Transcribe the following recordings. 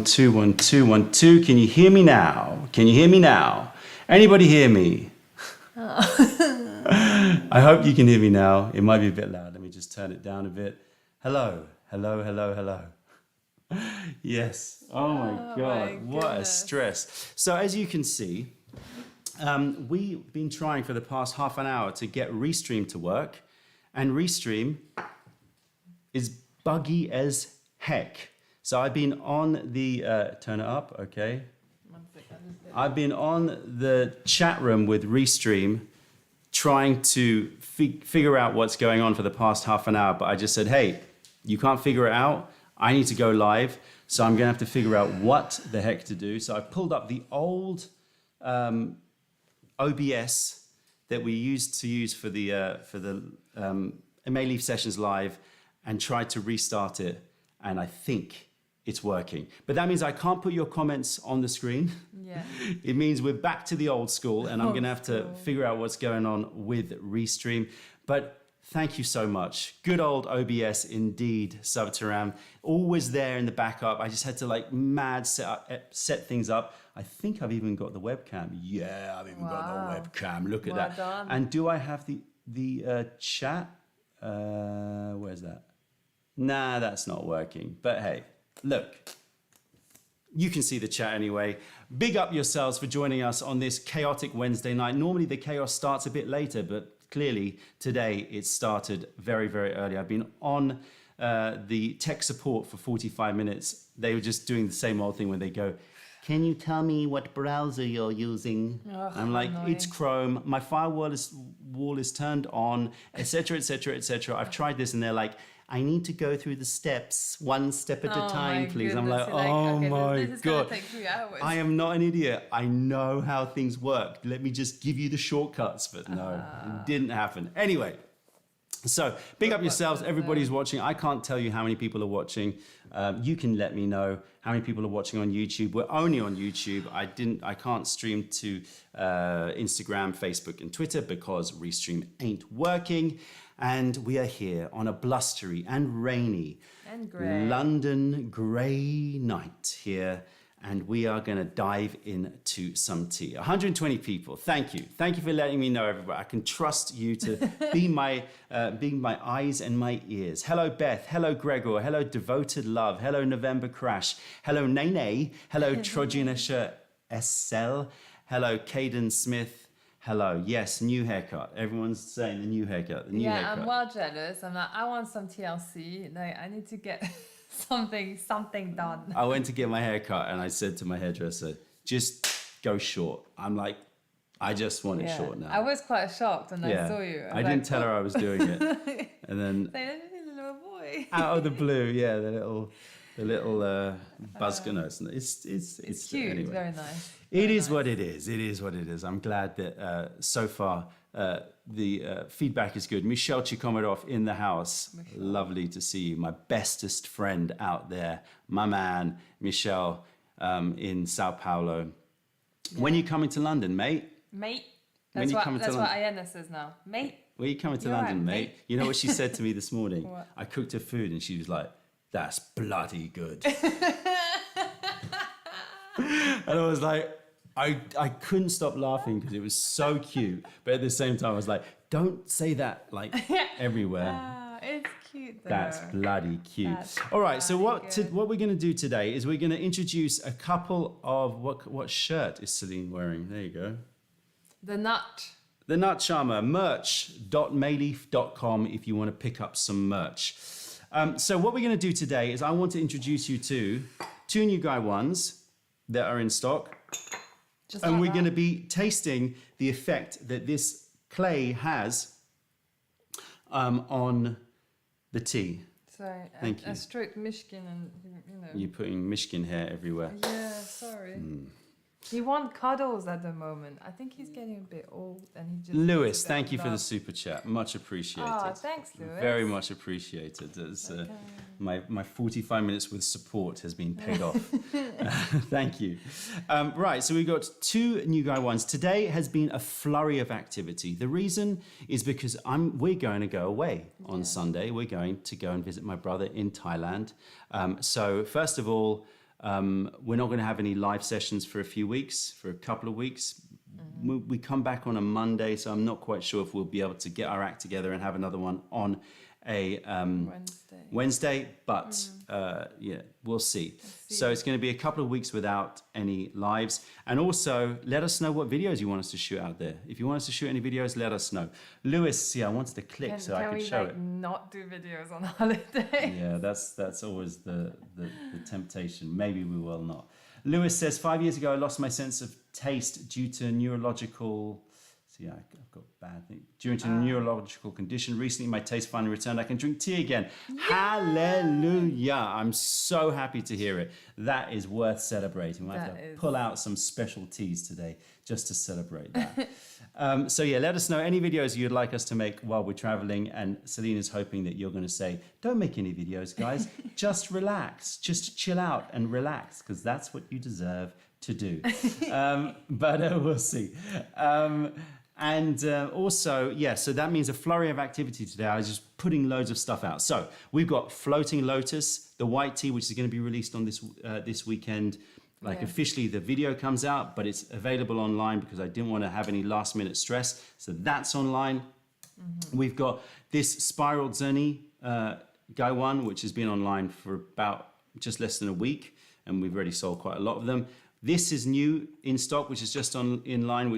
1 2 1 2 1 2. Can you hear me now? Can you hear me now? Anybody hear me? I hope you can hear me now. It might be a bit loud. Let me just turn it down a bit. Hello, hello, hello, hello. Yes. Oh my God, what a stress. So as you can see, we've been trying for the past half an hour to get Restream to work, and Restream is buggy as heck. So I've been on the, turn it up, okay. I've been on the chat room with Restream trying to figure out what's going on for the past half an hour, but I just said, hey, you can't figure it out. I need to go live, so I'm gonna have to figure out what the heck to do. So I pulled up the old OBS that we used to use for the Mayleaf Sessions Live and tried to restart it, and I think it's working. But that means I can't put your comments on the screen. Yeah. It means we're back to the old school, and I'm gonna have to figure out what's going on with Restream. But thank you so much. Good old OBS indeed, Subteram. Always there in the backup. I just had to like mad set things up. I think I've even got the webcam. Yeah, I've even got the webcam. Look at that. Done. And do I have the chat? Where's that? Nah, that's not working. But hey, look. You can see the chat anyway. Big up yourselves for joining us on this chaotic Wednesday night. Normally the chaos starts a bit later, but clearly today it started very, very early. I've been on the tech support for 45 minutes. They were just doing the same old thing when they go, can you tell me what browser you're using? I'm like, annoying. It's Chrome. My firewall is turned on, etc., etc., etc. I've tried this, and they're like, I need to go through the steps, one step at a time, please. I'm like, oh my God. Gonna take 3 hours. I am not an idiot. I know how things work. Let me just give you the shortcuts. But no, it didn't happen. Anyway, so big up yourselves. Everybody's watching. I can't tell you how many people are watching. You can let me know how many people are watching on YouTube. We're only on YouTube. I can't stream to Instagram, Facebook, and Twitter because Restream ain't working. And we are here on a blustery and rainy London grey night here. And we are going to dive into some tea. 120 people. Thank you. Thank you for letting me know, everybody. I can trust you to be my eyes and my ears. Hello, Beth. Hello, Gregor. Hello, Devoted Love. Hello, November Crash. Hello, Nene. Hello, Trojanisha SL. Hello, Caden Smith. Hello. Yes, new haircut. Everyone's saying the new haircut. The new haircut. I'm well jealous. I'm like, I want some TLC. Like, I need to get something done. I went to get my hair cut and I said to my hairdresser, just go short. I'm like, I just want it short now. I was quite shocked when I saw you. I didn't tell her I was doing it. And then little boy. Out of the blue, the little buzzkiness. It's cute. Anyway. It's very nice. It is what it is. It is what it is. I'm glad that so far the feedback is good. Michelle Chikomarov in the house. Lovely to see you. My bestest friend out there. My man, Michelle in Sao Paulo. Yeah. When are you coming to London, mate? Mate. That's what Ayana says now. Mate. When are you coming to London, mate? You know what she said to me this morning? What? I cooked her food and she was like, that's bloody good. And I was like, I couldn't stop laughing because it was so cute. But at the same time, I was like, don't say that like everywhere. It's cute though. That's bloody cute. All right, so what we're going to do today is we're going to introduce a couple of, what shirt is Celine wearing? There you go. The Nut. The Nut Charmer, merch.mayleaf.com if you want to pick up some merch. So what we're going to do today is I want to introduce you to 2 new Gaiwans that are in stock. And we're going to be tasting the effect that this clay has on the tea. Sorry, Thank you. I stroked Mishkin and, You're putting Mishkin hair everywhere. Yeah, sorry. He wants cuddles at the moment. I think he's getting a bit old and he just... Lewis, thank you for the super chat. Much appreciated. Oh, thanks, Lewis. Very much appreciated. My 45 minutes with support has been paid off. Thank you. Right, so we've got 2 new Gaiwans. Today has been a flurry of activity. The reason is because we're going to go away on Sunday. We're going to go and visit my brother in Thailand. So first of all, We're not going to have any live sessions for a few weeks, for a couple of weeks. We come back on a Monday, so I'm not quite sure if we'll be able to get our act together and have another one on a Wednesday, but yeah, we'll see. So it's going to be a couple of weeks without any lives. And also, let us know what videos you want us to shoot out there. If you want us to shoot any videos, let us know. Lewis, I wanted to click so I could show it. Can we not do videos on holiday? Yeah, that's always the temptation. Maybe we will not. Lewis says, 5 years ago, I lost my sense of taste due to neurological... See, I've got bad things. Due to a neurological condition. Recently, my taste finally returned. I can drink tea again. Yay! Hallelujah. I'm so happy to hear it. That is worth celebrating. We'll have to pull out some special teas today just to celebrate that. So yeah, let us know any videos you'd like us to make while we're traveling. And Selena's hoping that you're going to say, don't make any videos, guys. Just relax. Just chill out and relax, because that's what you deserve to do. But we'll see. And also, yeah, so that means a flurry of activity today. I was just putting loads of stuff out. So we've got Floating Lotus, the white tea, which is going to be released on this weekend. Officially, the video comes out, but it's available online because I didn't want to have any last minute stress. So that's online. We've got this Spiral Zerni Gaiwan, which has been online for about just less than a week. And we've already sold quite a lot of them. This is new in stock, which is just online,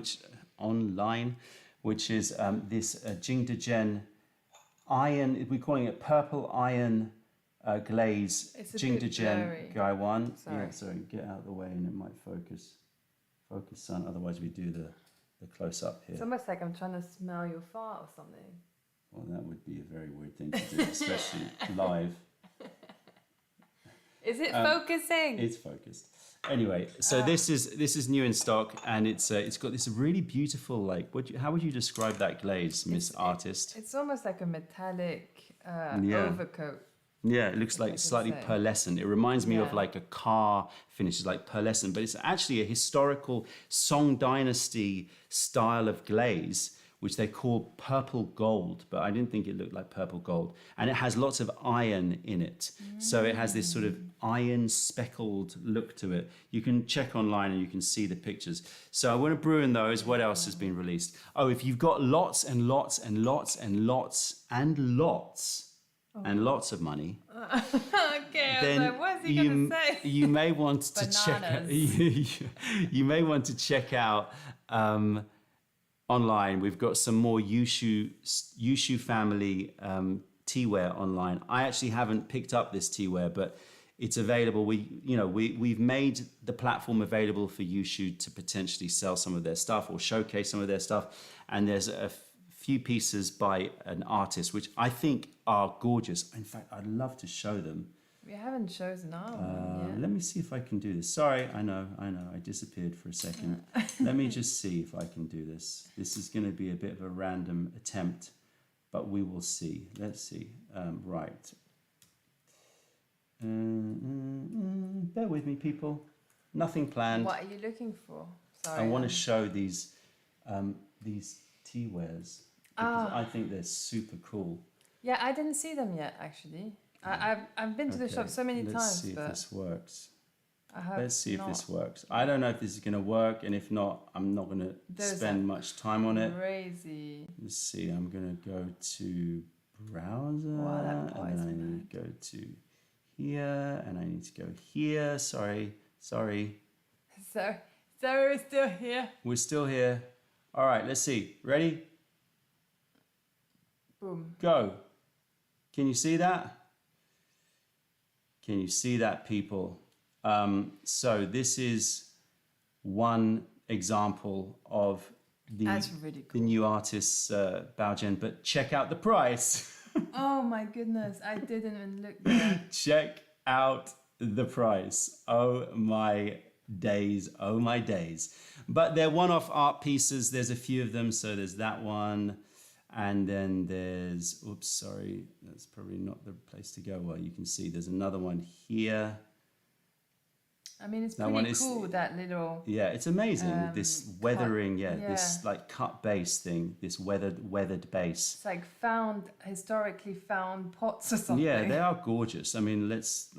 which is this Jingdezhen iron. We're calling it purple iron glaze Jingdezhen Gaiwan. Yeah, sorry, get out of the way and it might focus. Focus, son. Otherwise, we do the close up here. It's almost like I'm trying to smell your fart or something. Well, that would be a very weird thing to do, especially live. Is it focusing? It's focused. Anyway, so this is new in stock, and it's got this really beautiful, how would you describe that glaze, Miss Artist? It's almost like a metallic overcoat. Yeah, it looks like slightly pearlescent. It reminds me of like a car finish, it's like pearlescent, but it's actually a historical Song Dynasty style of glaze, which they call purple gold, but I didn't think it looked like purple gold. And it has lots of iron in it. So it has this sort of iron speckled look to it. You can check online and you can see the pictures. So I want to brew in those. What else has been released? Oh, if you've got lots and lots and lots and lots and lots and lots of money, okay, then what's he gonna say? You may want to check. You may want to check out online. We've got some more Yushu family teaware online. I actually haven't picked up this teaware, but it's available. We've made the platform available for Yushu to potentially sell some of their stuff or showcase some of their stuff. And there's a few pieces by an artist which I think are gorgeous. In fact, I'd love to show them. We haven't chosen our one yet. Let me see if I can do this. Sorry, I know, I disappeared for a second. Let me just see if I can do this. This is going to be a bit of a random attempt, but we will see. Let's see. Right. Bear with me, people. Nothing planned. What are you looking for? Sorry. I want to show these teawares because I think they're super cool. Yeah, I didn't see them yet, actually. I've been to the shop so many times. Let's see if this works. Let's see if this works. I I don't know if this is going to work, and if not, I'm not going to spend much time on it. Crazy. Let's see. I'm going to go to browser, and then I need to go to here, and I need to go here. Sorry. So we're still here. We're still here. All right. Let's see. Ready? Boom. Go. Can you see that? Can you see that, people? So this is one example of That's really cool. the new artist's Baojian, but check out the price. Oh my goodness, I didn't even look there. Check out the price. Oh my days, oh my days. But they're one-off art pieces. There's a few of them. So there's that one. And then there's, oops, sorry, that's probably not the place to go. Well, you can see there's another one here. I mean, it's pretty cool, that little... Yeah, it's amazing. This weathering, this like cut base thing, this weathered base. It's like historically found pots or something. Yeah, they are gorgeous. I mean, let's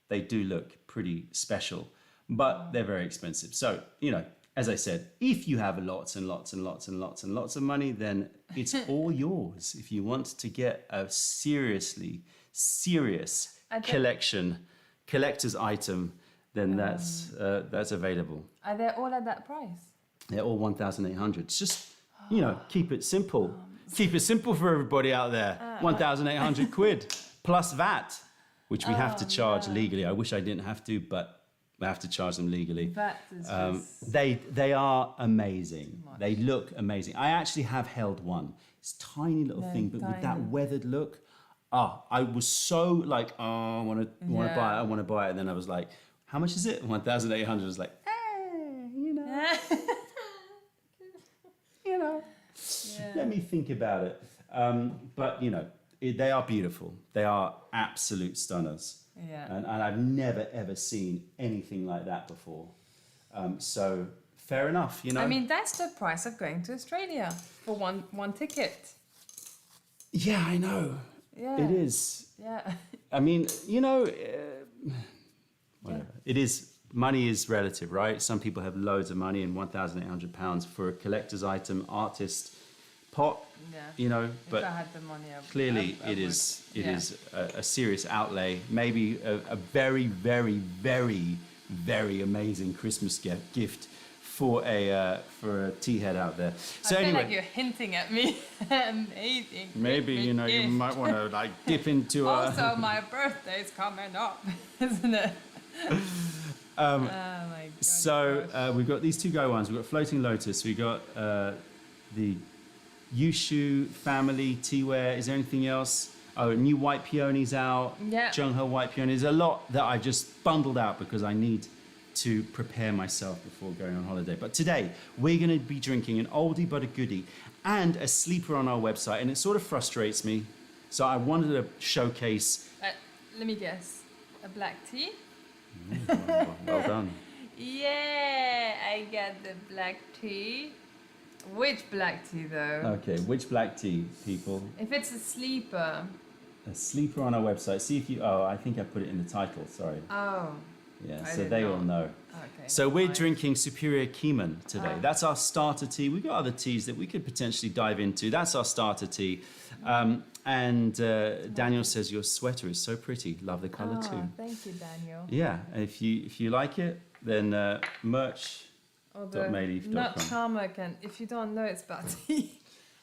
they do look pretty special, but they're very expensive. So, you know, as I said, if you have lots and lots and lots and lots and lots of money, then it's all yours. If you want to get a serious collector's item, then that's available. Are they all at that price? They're all 1,800. It's just, you know, keep it simple. Keep it simple for everybody out there. 1,800 quid plus VAT, which we have to charge legally. I wish I didn't have to, but we have to charge them legally. VAT is just They are amazing. They look amazing. I actually have held one. It's a tiny little thing, but with that weathered look, I was so like, I want to buy it. I want to buy it. And then I was like, how much is it? 1,800. I was like, you know, you know. Let me think about it. But, you know, they are beautiful. They are absolute stunners. Yeah. And I've never, ever seen anything like that before. So fair enough, you know. I mean, that's the price of going to Australia for one ticket. Yeah, I know. Yeah. It is. Yeah. I mean, you know, whatever. It is. Money is relative, right? Some people have loads of money, and £1,800 for a collector's item, artist pot. Yeah. You know, but if I had the money, I would, clearly I it would. is a serious outlay. Maybe a very, very, very, very amazing Christmas gift for a tea head out there. So I feel anyway, like you're hinting at me. Amazing. maybe you know you gift. might want to like dip into Also, my birthday's coming up, isn't it? Oh my God. So we've got these two Gaiwans. We've got Floating Lotus. We've got the Yushu family teaware. Is there anything else? Oh, new white peonies out. Yeah. Jungho white peonies. A lot that I just bundled out because I need to prepare myself before going on holiday. But today we're going to be drinking an oldie but a goodie and a sleeper on our website, and it sort of frustrates me. So I wanted to showcase. Let me guess. A black tea? Well done. Yeah, I got the black tea. Which black tea though? Okay, which black tea, people? If it's a sleeper. A sleeper on our website. See if you. Oh, I think I put it in the title. Sorry. Oh. Yeah, I so did they not. all know. Okay. So we're fine. drinking Superior Keemun today. That's our starter tea. We've got other teas that we could potentially dive into. That's our starter tea. Daniel says your sweater is so pretty. Love the colour too. Thank you, Daniel. Yeah, and if you like it, then merch. Although Mayleaf.com. Nut Charmer can, if you don't know, it's about tea.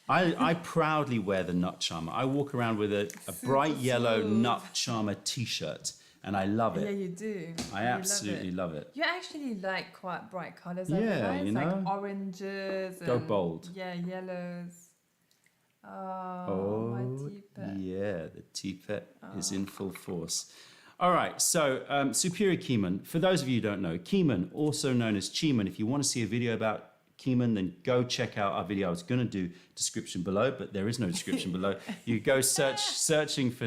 I proudly wear the Nut Charmer. I walk around with a bright yellow smooth. Nut Charmer t-shirt, and I love it. Yeah, you do. I absolutely love it. You actually like quite bright colours. Yeah, you know. Like oranges. Go and, bold. Yeah, yellows. Oh, my teapot. Yeah, the teapot is in full force. All right, so Superior Keemun. For those of you who don't know, Keemun, also known as Cheemun. If you want to see a video about Keemun, then go check out our video. I was going to do description below, but there is no description below. You go searching for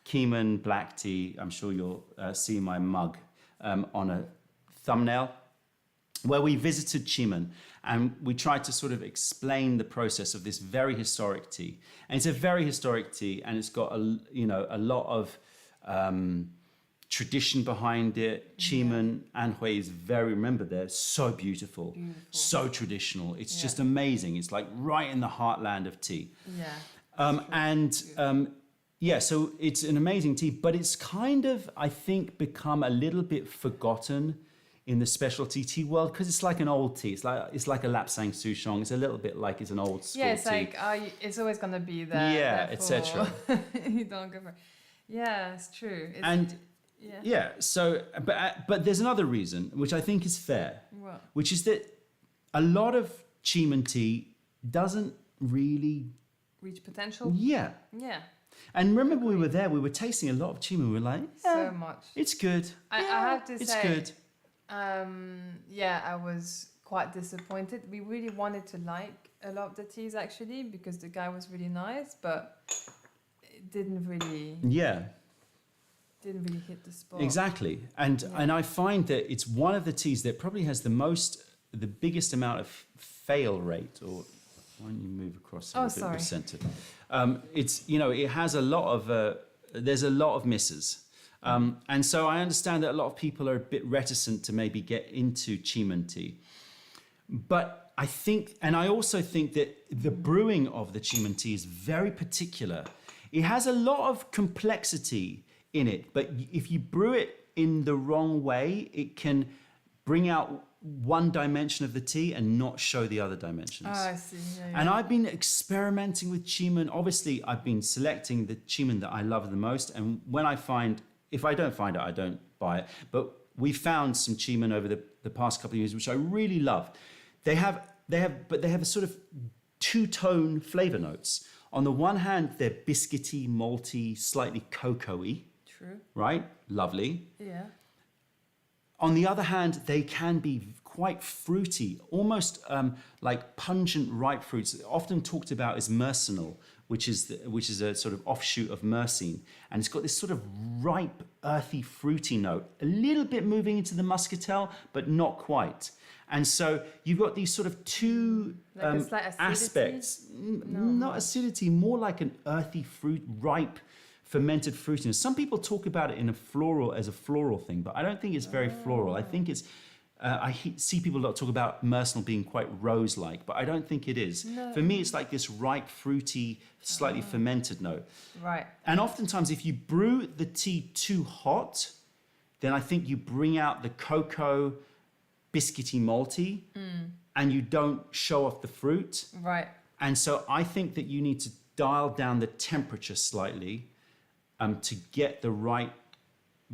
Keemun black tea. I'm sure you'll see my mug on a thumbnail, where we visited Cheemun and we tried to sort of explain the process of this very historic tea. And it's a very historic tea, and it's got a lot of tradition behind it. Cheemun, Anhui is remember, they're so beautiful, so traditional. It's just amazing. It's like right in the heartland of tea. Yeah. So it's an amazing tea, but it's kind of, I think, become a little bit forgotten in the specialty tea world because it's like an old tea. It's like a Lapsang Souchong. It's a little bit like it's an old school tea. Yeah, it's like it's always gonna be there. Yeah, etc. You don't go for. Yeah, it's true. So but there's another reason which I think is fair, What? which is that a lot of Cheemun tea doesn't really. Reach potential. Yeah. Yeah. And remember, we were there. We were tasting a lot of Cheemun. We were like, So much. it's good. I have to it's say, good. I was quite disappointed. We really wanted to like a lot of the teas actually because the guy was really nice, but it didn't really hit the spot. Exactly. And I find that it's one of the teas that probably has the biggest amount of fail rate. Or why don't you move across a little bit more centered? It has a lot of there's a lot of misses. And so I understand that a lot of people are a bit reticent to maybe get into Keemun tea. But I think, and I also think that the brewing of the Keemun tea is very particular. It has a lot of complexity in it, but if you brew it in the wrong way, it can bring out one dimension of the tea and not show the other dimensions. Oh, I see. Yeah, And I've been experimenting with Keemun. Obviously, I've been selecting the Keemun that I love the most. And when I find, if I don't find it, I don't buy it. But we found some Keemun over the past couple of years, which I really love. They have a sort of two-tone flavor notes. On the one hand, they're biscuity, malty, slightly cocoa-y. True. Right? Lovely. Yeah. On the other hand, they can be quite fruity, almost like pungent ripe fruits. Often talked about as mercenal, which is a sort of offshoot of myrcene, and it's got this sort of ripe, earthy, fruity note. A little bit moving into the muscatel, but not quite. And so you've got these sort of two Like a slight acidity? aspects. Not acidity, more like an earthy fruit, ripe, fermented fruitiness. Some people talk about it as a floral thing, but I don't think it's very floral. I think it's, see people talk about mercenal being quite rose-like, but I don't think it is. No. For me, it's like this ripe, fruity, slightly fermented note. Right. And oftentimes, if you brew the tea too hot, then I think you bring out the cocoa, biscuity, malty, and you don't show off the fruit. Right. And so I think that you need to dial down the temperature slightly to get the right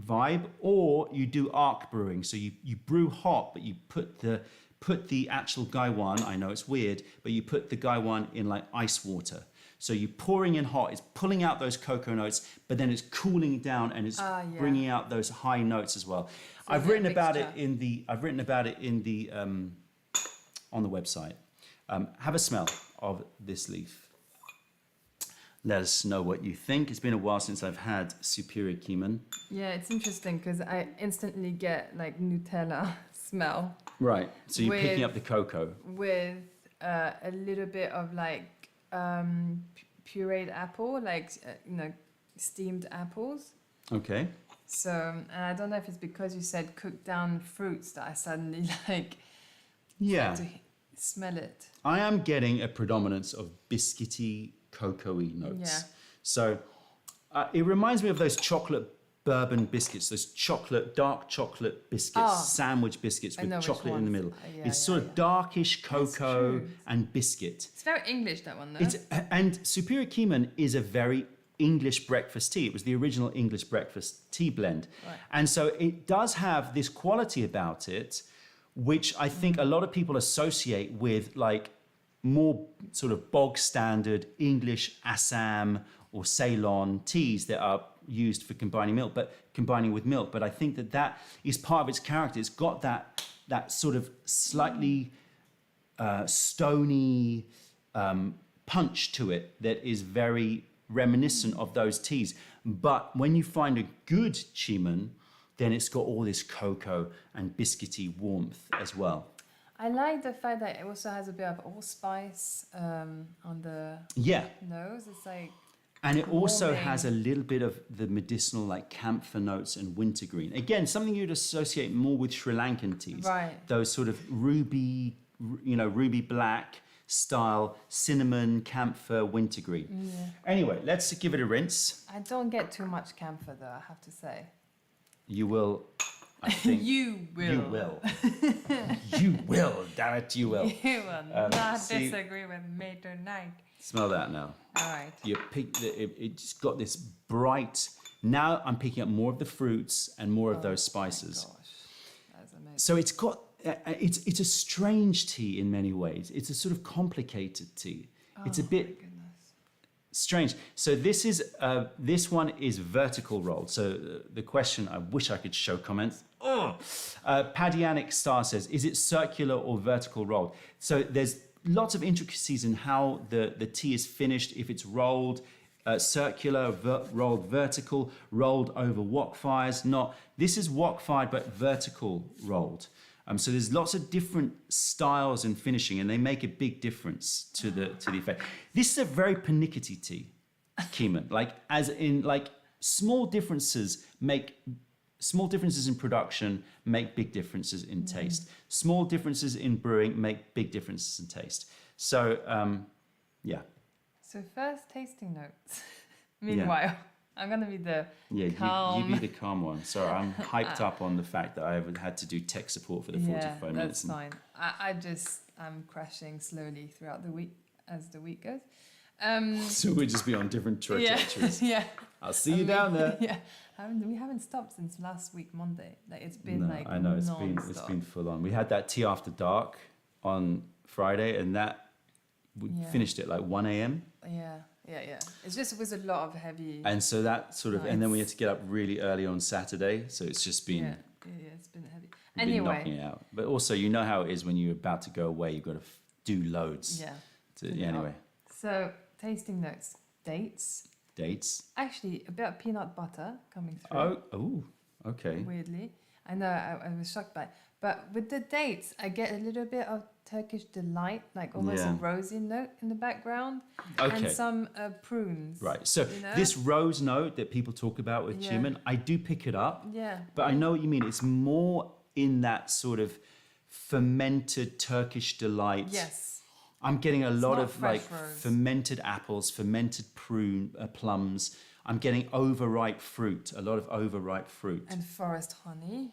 vibe, or you do arc brewing. So you brew hot, but you put the actual Gaiwan, I know it's weird, but you put the Gaiwan in like ice water. So you're pouring in hot, it's pulling out those cocoa notes, but then it's cooling down and it's bringing out those high notes as well. So I've written about it in the on the website. Have a smell of this leaf. Let us know what you think. It's been a while since I've had Superior Keemun. Yeah, it's interesting because I instantly get like Nutella smell Right. So you're picking up the cocoa. with a little bit of like pureed apple, like steamed apples. Okay. So, and I don't know if it's because you said cooked down fruits that I suddenly like Yeah. to smell it. I am getting a predominance of biscuity, cocoa-y notes. Yeah. So it reminds me of those chocolate bourbon biscuits, those dark chocolate biscuits, sandwich biscuits with know which chocolate in the ones. middle. Yeah, It's sort of darkish cocoa true. and biscuit. It's very English, that one, though. And Superior Keemun is a very English breakfast tea. It was the original English breakfast tea blend. Right. And so it does have this quality about it, which I think a lot of people associate with like more sort of bog standard English Assam or Ceylon teas that are used for combining with milk. But I think that is part of its character. It's got that sort of slightly stony punch to it that is very reminiscent of those teas. But when you find a good Keemun, then it's got all this cocoa and biscuity warmth as well. I like the fact that it also has a bit of allspice on the nose. It's like, and it also warming. has a little bit of the medicinal like camphor notes and wintergreen. Again, something you'd associate more with Sri Lankan teas. Right. Those sort of ruby black style cinnamon, camphor, wintergreen. Yeah. Anyway, let's give it a rinse. I don't get too much camphor, though, I have to say. You will, I think. You will. You will. You will. Damn it, you will. You will not see- disagree with me tonight. Smell that now. All right. It's got this bright. Now I'm picking up more of the fruits and more of those spices. Gosh, that's amazing. So it's got. It's a strange tea in many ways. It's a sort of complicated tea. It's a bit Goodness. strange. So this one is vertical rolled. So the question, I wish I could show comments. Padianic Star says, is it circular or vertical rolled? So there's lots of intricacies in how the tea is finished. If it's rolled circular, rolled vertical, rolled over wok fires, not. This is wok fired but vertical rolled. So there's lots of different styles in finishing, and they make a big difference to the effect. This is a very pernickety tea, Keemun, like as in like small differences in production make big differences in taste. Small differences in brewing make big differences in taste. So, yeah. So first tasting notes. Meanwhile, I'm gonna be the calm. You be the calm one. So I'm hyped up on the fact that I had to do tech support for the 45 minutes. That's fine. I'm crashing slowly throughout the week as the week goes. So we'll just be on different trajectories. Yeah. I'll see you down there. Yeah. We haven't stopped since last week Monday. Like it's been I know it's been full on. We had that tea after dark on Friday, and we finished at like 1 a.m. Yeah. It was a lot of heavy. And so that sort of, and then we had to get up really early on Saturday. So it's just been. Yeah, it's been heavy. Been knocking it out. But also, you know how it is when you're about to go away. You've got to do loads. Anyway. So tasting notes, dates. Actually, a bit of peanut butter coming through. Oh, okay. Weirdly, I know I was shocked by it. But with the dates, I get a little bit of Turkish delight, like almost a rosy note in the background, and some prunes. Right. So this rose note that people talk about with Keemun, I do pick it up. Yeah. But I know what you mean. It's more in that sort of fermented Turkish delight. Yes. I'm getting a lot of like rose. fermented apples, fermented plums. I'm getting overripe fruit, a lot of overripe fruit. And forest honey.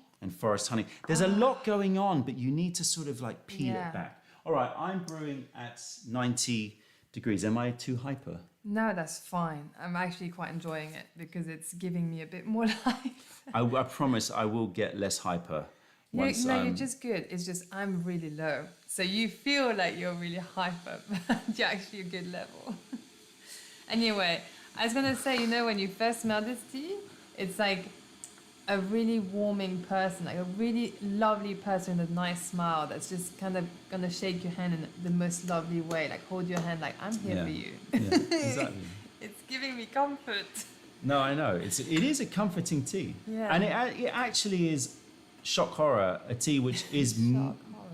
There's a lot going on, but you need to sort of like peel it back. All right, I'm brewing at 90 degrees. Am I too hyper? No, that's fine. I'm actually quite enjoying it because it's giving me a bit more life. I promise I will get less hyper. You're just good. It's just I'm really low. So you feel like you're really hyper, but you're actually a good level. Anyway, I was going to say, when you first smell this tea, it's like a really warming person, like a really lovely person with a nice smile that's just kind of going to shake your hand in the most lovely way, like hold your hand like, I'm here for you. Yeah, exactly. It's giving me comfort. No, I know. It is a comforting tea. Yeah. And it actually is shock horror, a tea which is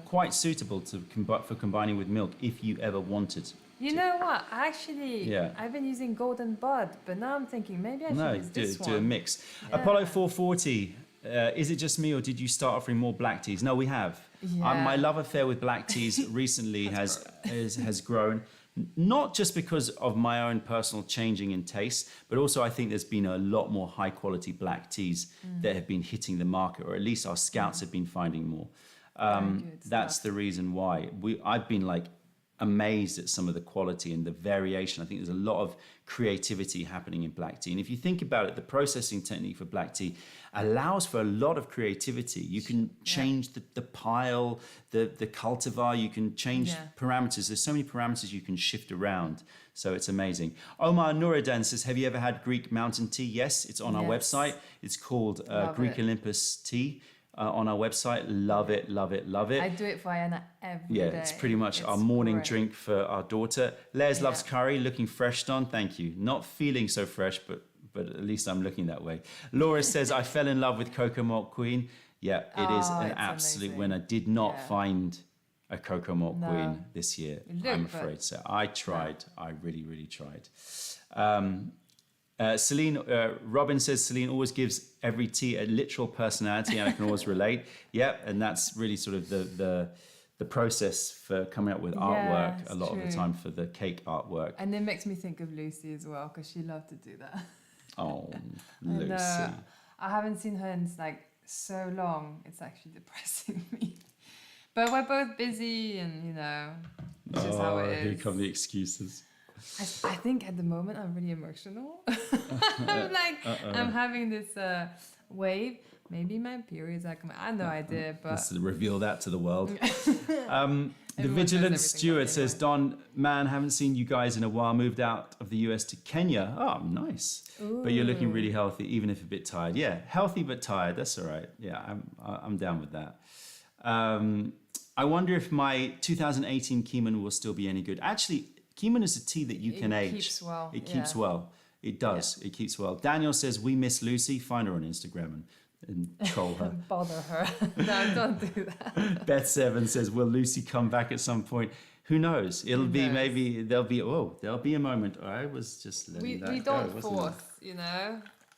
quite suitable for combining with milk if you ever wanted. You know what? Actually, I've been using Golden Bud, but now I'm thinking maybe I should use this one. Do a mix. Yeah. Apollo 440, is it just me or did you start offering more black teas? No, we have. Yeah. My love affair with black teas recently has grown. Not just because of my own personal changing in taste, but also I think there's been a lot more high quality black teas that have been hitting the market, or at least our scouts have been finding more. That's the reason why. I've been like amazed at some of the quality and the variation. I think there's a lot of creativity happening in black tea. And if you think about it, the processing technique for black tea allows for a lot of creativity. You can change the pile, the cultivar, you can change parameters. There's so many parameters you can shift around. So it's amazing. Omar Nuruddin says, have you ever had Greek mountain tea? Yes, it's on our website. It's called Greek Olympus tea. On our website. Love it. I do it for Ayana every day. It's pretty much our morning drink for our daughter. Les loves curry, looking fresh, Don. Thank you. Not feeling so fresh, but at least I'm looking that way. Laura says, I fell in love with Cocoa Milk Queen. Yeah, it is an absolute winner. Did not find a Cocoa Milk Queen this year, I'm afraid. So I tried. I really, really tried. Celine, Robin says Celine always gives every tea a literal personality, and I can always relate. Yep, and that's really sort of the process for coming up with artwork a lot of the time for the cake artwork. And it makes me think of Lucy as well, because she loved to do that. Oh, Lucy. I haven't seen her in like so long. It's actually depressing me. But we're both busy, and it's just how it is. Here come the excuses. I think at the moment I'm really emotional. I'm having this wave. Maybe my periods are coming. I have no idea, but let's reveal that to the world. The Vigilant Steward says, Don, man, haven't seen you guys in a while. Moved out of the US to Kenya. Oh, nice. Ooh. But you're looking really healthy, even if a bit tired. Yeah, healthy but tired. That's all right. Yeah, I'm down with that. I wonder if my 2018 Keemun will still be any good. Actually, Keemun is a tea that you can age. It keeps well. It does. Yeah. It keeps well. Daniel says, we miss Lucy. Find her on Instagram and troll her. Bother her. No, don't do that. Beth Seven says, will Lucy come back at some point? Who knows? It'll be maybe there'll be a moment. I was just letting that go. We don't force,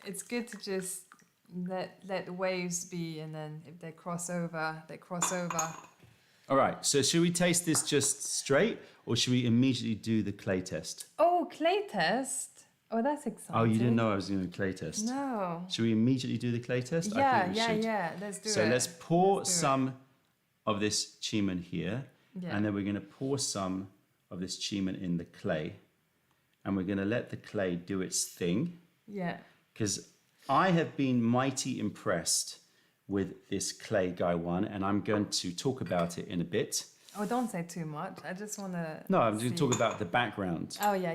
it's good to just let the waves be, and then if they cross over, they cross over. All right, so should we taste this just straight, or should we immediately do the clay test? Oh, clay test. Oh, that's exciting. Oh, you didn't know I was doing a clay test? No. Should we immediately do the clay test? Yeah, I think we should. yeah. Let's do it. So let's pour Let's do some of this Keemun here, Yeah. and then we're going to pour some of this Keemun in the clay, and we're going to let the clay do its thing, Yeah. because I have been mighty impressed with this clay Gaiwan, and I'm going to talk about it in a bit. Oh, don't say too much. I just want to. No, I'm going to talk about the background. Oh, yeah.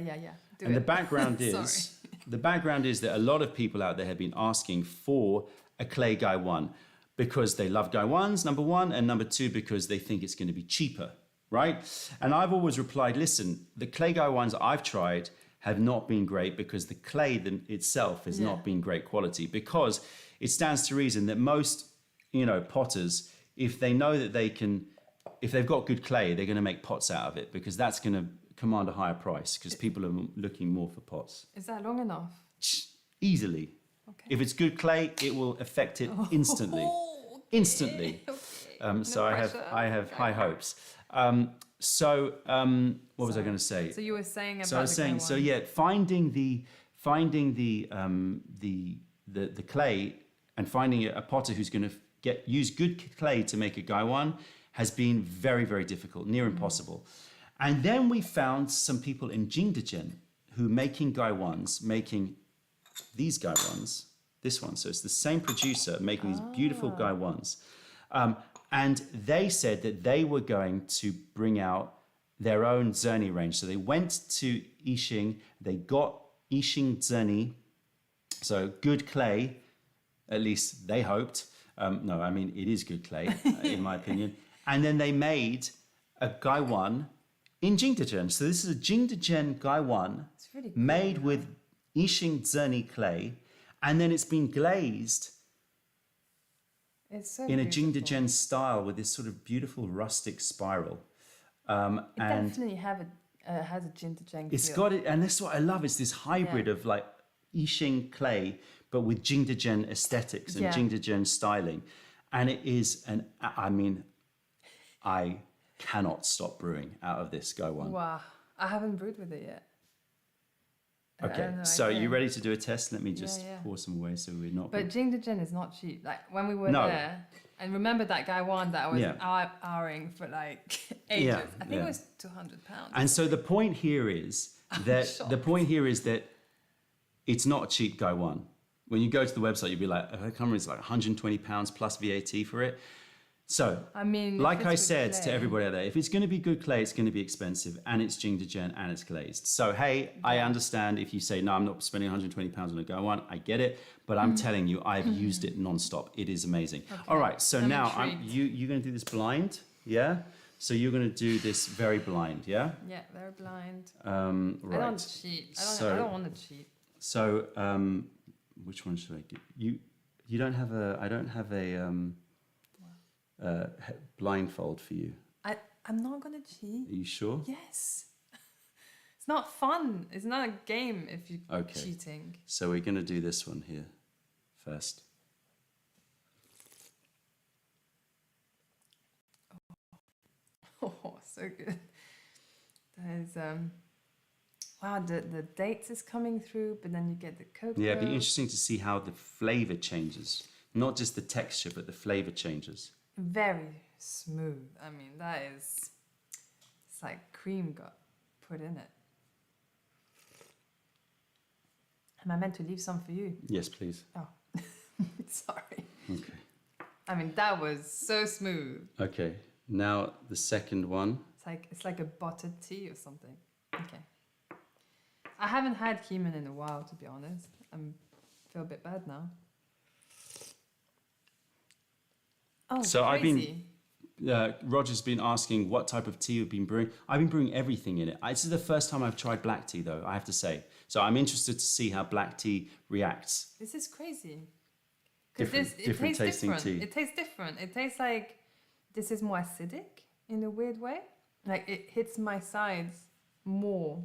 Do And it. the background Sorry. is the background is that a lot of people out there have been asking for a clay Gaiwan because they love Gaiwans, number one, and number two, because they think it's going to be cheaper, right? And I've always replied, listen, the clay Gaiwans I've tried have not been great because the clay itself has not been great quality, because it stands to reason that most, potters, if they know that if they've got good clay, they're going to make pots out of it, because that's going to command a higher price, because people are looking more for pots. Is that long enough? Easily. Okay. If it's good clay, it will affect it instantly. Okay. Instantly. Okay. So I have high hopes. What was I going to say? So you were saying about So I was saying, the finding the clay and finding a potter who's going to use good clay to make a Gaiwan has been very, very difficult, near impossible. And then we found some people in Jingdezhen who making Gaiwans, making these Gaiwans, this one. So it's the same producer making these beautiful Gaiwans. And they said that they were going to bring out their own Zerni range. So they went to Yixing, they got Yixing Zerni, so good clay, at least they hoped. No, I mean, it is good clay, in my opinion. And then they made a Gaiwan in Jingdezhen. So this is a Jingdezhen Gaiwan really cool, made with Yixing Zerni clay, and then it's been glazed It's so in a beautiful. Jingdezhen style with this sort of beautiful rustic spiral. It And definitely has a Jingdezhen it's feel. got it, and that's what I love. It's this hybrid of like Yixing clay, but with Jingdezhen aesthetics and Jingdezhen styling. And it is I cannot stop brewing out of this Gaiwan. Wow. I haven't brewed with it yet. Okay, so you ready to do a test? Let me just pour some away so we're not. But Jingdezhen is not cheap. Like when we were there, and remember that Gaiwan that I was hourring for like ages. I think it was £200. And so the point here is that it's not a cheap Gaiwan. When you go to the website, you'll be like, I can't remember, it's like £120 plus VAT for it. So, I mean, like I said to everybody out there, if it's going to be good clay, it's going to be expensive, and it's Jingdezhen and it's glazed. So, hey, I understand if you say, no, I'm not spending £120 on a Gaiwan. I get it, but I'm telling you, I've used it nonstop. It is amazing. Okay. All right, so now you're going to do this blind, yeah? So you're going to do this very blind, yeah? Yeah, very blind. Right. I don't cheat. I don't want to cheat. So, which one should I give you? You don't have a. I don't have a blindfold for you. I'm not gonna cheat. Are you sure? Yes. It's not fun. It's not a game if you're cheating. So we're gonna do this one here first. Oh, so good. There's wow, the dates is coming through, but then you get the cocoa. Yeah, it'd be interesting to see how the flavor changes. Not just the texture, but the flavor changes. Very smooth. I mean, it's like cream got put in it. Am I meant to leave some for you? Yes, please. Oh, sorry. Okay. I mean, that was so smooth. Okay. Now the second one. It's like a buttered tea or something. Okay. I haven't had Keemun in a while, to be honest. I feel a bit bad now. Oh, so crazy. Roger's been asking what type of tea you've been brewing. I've been brewing everything in it. This is the first time I've tried black tea, though, I have to say. So I'm interested to see how black tea reacts. This is crazy. Different tasting tea. It tastes different. It tastes like this is more acidic in a weird way. Like it hits my sides more.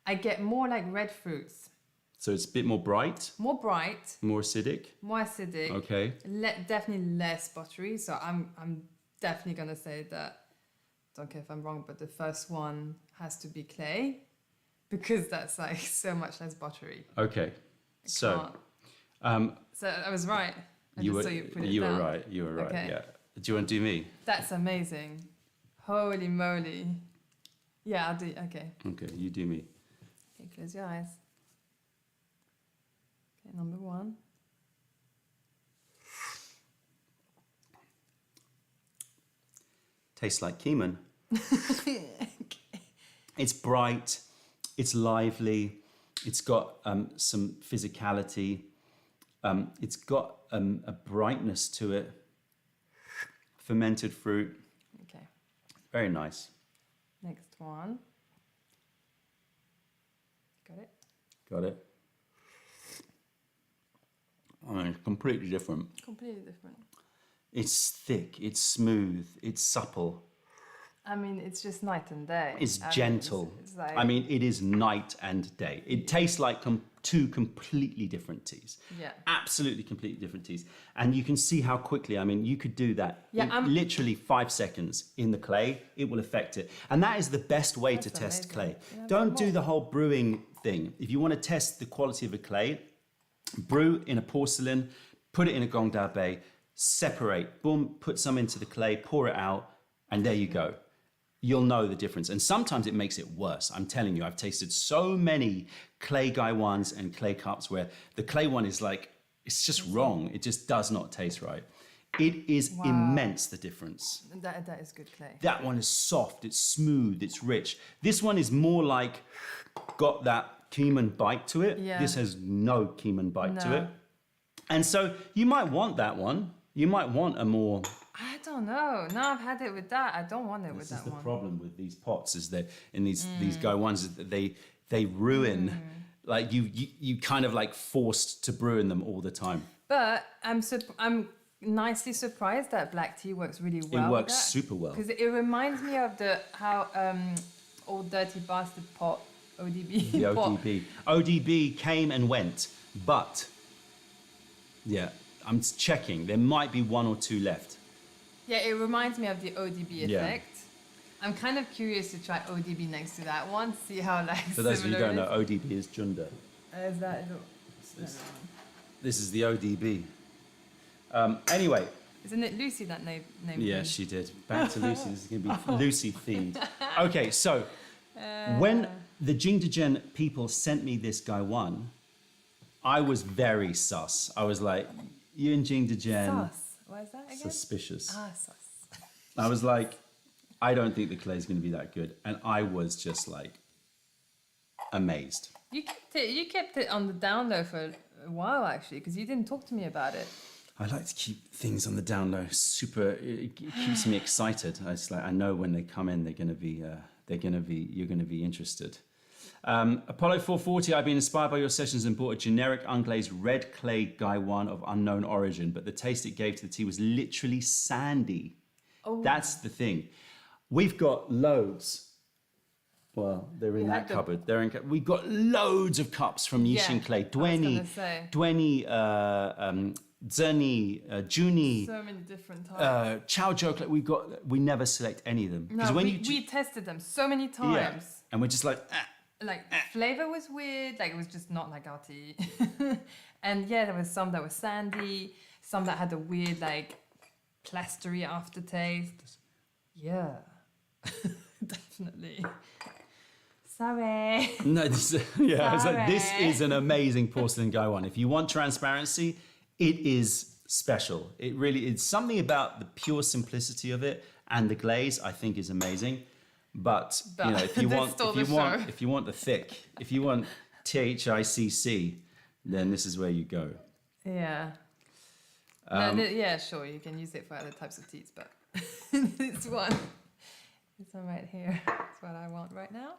I get more like red fruits. So it's a bit more bright, More bright, more acidic. more acidic. Okay. Definitely less buttery. So I'm definitely gonna say that. Don't care if I'm wrong, but the first one has to be clay, because that's like so much less buttery. Okay. So, So I was right. I you just were saw you put it you were down. right. You were right. Okay. Yeah. Do you want to do me? That's amazing. Holy moly. Yeah, I'll do. Okay. Okay. You do me. Okay, close your eyes. Okay, number 1. Tastes like Keemun. It's bright. It's lively. It's got some physicality. It's got a brightness to it. Fermented fruit. Okay. Very nice. Next one. Got it? Got it. I mean, it's completely different. Completely different. It's thick. It's smooth. It's supple. I mean, it's just night and day. It's I mean, gentle. it's like, I mean, it is night and day. It tastes like two completely different teas. Yeah. Absolutely completely different teas. And you can see how quickly, I mean, you could do that Yeah, in literally 5 seconds in the clay. It will affect it. And that is the best way to That's test amazing. clay. Yeah, Don't but do more. the whole brewing thing. If you want to test the quality of a clay, brew in a porcelain, put it in a gong da bay, separate, boom, put some into the clay, pour it out, and there you go. You'll know the difference. And sometimes it makes it worse. I'm telling you, I've tasted so many clay Gaiwans and clay cups where the clay one is like, it's just wrong. It just does not taste right. It is immense, the difference. that is good clay. That one is soft, it's smooth, it's rich. This one is more like, got that Keemun bite to it. Yeah. This has no Keemun bite to No. it. And so you might want that one. You might want a more... I don't know. Now I've had it with that. I don't want it with This is that the one. problem with these pots, is that in these Gaiwans, is that they ruin, like you kind of like forced to brew in them all the time. But I'm nicely surprised that black tea works really well. It works super well. Because it reminds me of how old dirty bastard pot ODB. The pot. ODB. ODB came and went, but yeah, I'm checking. There might be 1 or 2 left. Yeah, it reminds me of the ODB Yeah. effect. I'm kind of curious to try ODB next to that one, see how like For those of you who don't similar know, ODB is Junda. is that? This is the ODB. Anyway, Isn't it Lucy that name? yeah, she did. Back to Lucy. This is going to be Lucy themed. Okay, so when the Jingdegen people sent me this Gaiwan, I was very sus. I was like, you and Jingdegen, Sus. What is that again? suspicious. Ah, sus. I was like, I don't think the clay is going to be that good. And I was just like amazed. You kept it on the down low for a while actually, because you didn't talk to me about it. I like to keep things on the down low. It keeps me excited. I know when they come in, you're going to be interested. Apollo 440, I've been inspired by your sessions and bought a generic unglazed red clay Gaiwan of unknown origin, but the taste it gave to the tea was literally sandy. Oh. That's the thing. We've got loads. Well, they're in that had the- cupboard. We've got loads of cups from Yishin Clay. Dweni, Zerni, Juni, So many different types. Chow Joke. We never select any of them. No, we tested them so many times. yeah, and we're just like, Like flavor was weird, like it was just not like our tea. And yeah, there was some that were sandy, some that had a weird like plastery aftertaste. Yeah. Definitely. Sorry. no, it's like, this Sorry. is an amazing porcelain Gaiwan. If you want transparency, it is special. It really is. Something about the pure simplicity of it and the glaze, I think, is amazing. But you know, if you They want, stole if you the want, show. if you want the thick, if you want THICC, then this is where you go. Yeah. Yeah, sure, you can use it for other types of teas, but this one right here is what I want right now.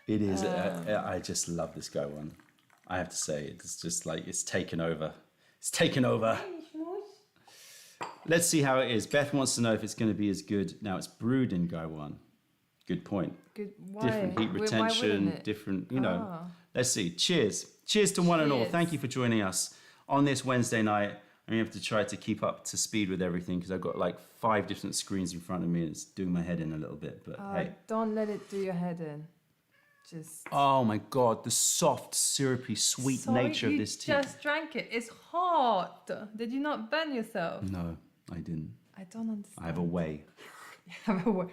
It is. I just love this Gaiwan. I have to say, it's just like it's taken over. It's taken over. Let's see how it is. Beth wants to know if it's going to be as good. Now it's brewed in Gaiwan. Good point. Good. Why? Different heat Why retention, wouldn't it? different, you know. Ah. Let's see. Cheers. Cheers to one and all. Cheers. Thank you for joining us on this Wednesday night. I'm going to have to try to keep up to speed with everything because I've got like 5 different screens in front of me and it's doing my head in a little bit. But hey. Don't let it do your head in. Just. Oh my God, the soft, syrupy, sweet nature of this tea. You just drank it. It's hot. Did you not burn yourself? No, I didn't. I don't understand. I have a way. You have a way.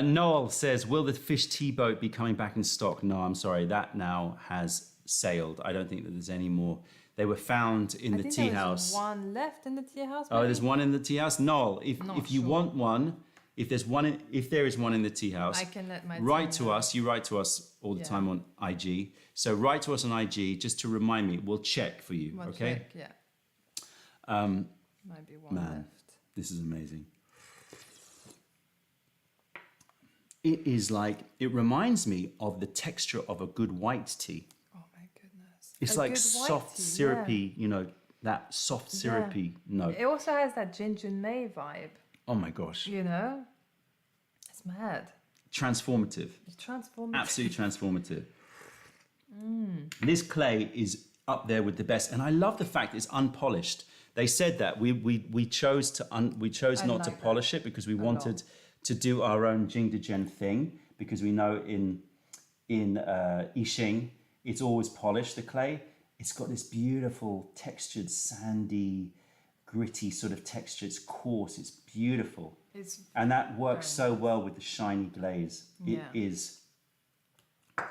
Noel says, will the fish tea boat be coming back in stock? No, I'm sorry. That now has sailed. I don't think that there's any more. They were found in the tea house. There's one left in the tea house. Oh, there's one in the tea house? Noel, if you want one, if there is one in the tea house, I can let my write team to know. us. You write to us all the time on IG. So write to us on IG just to remind me. We'll check for you. We'll okay? check, yeah. Might be one Man, left. this is amazing. It is like, it reminds me of the texture of a good white tea. Oh my goodness. It's A like good white soft, tea, syrupy, you know, that soft, syrupy note. It also has that ginger May vibe, Oh my gosh. you know? It's mad. Transformative. It's transformative. Absolutely transformative. This clay is up there with the best. And I love the fact it's unpolished. They said that. We chose not to polish it because we wanted to do our own Jingdezhen thing because we know in Yixing, it's always polished, the clay. It's got this beautiful textured, sandy, gritty sort of texture. It's coarse, it's beautiful. And that works so well with the shiny glaze. It's a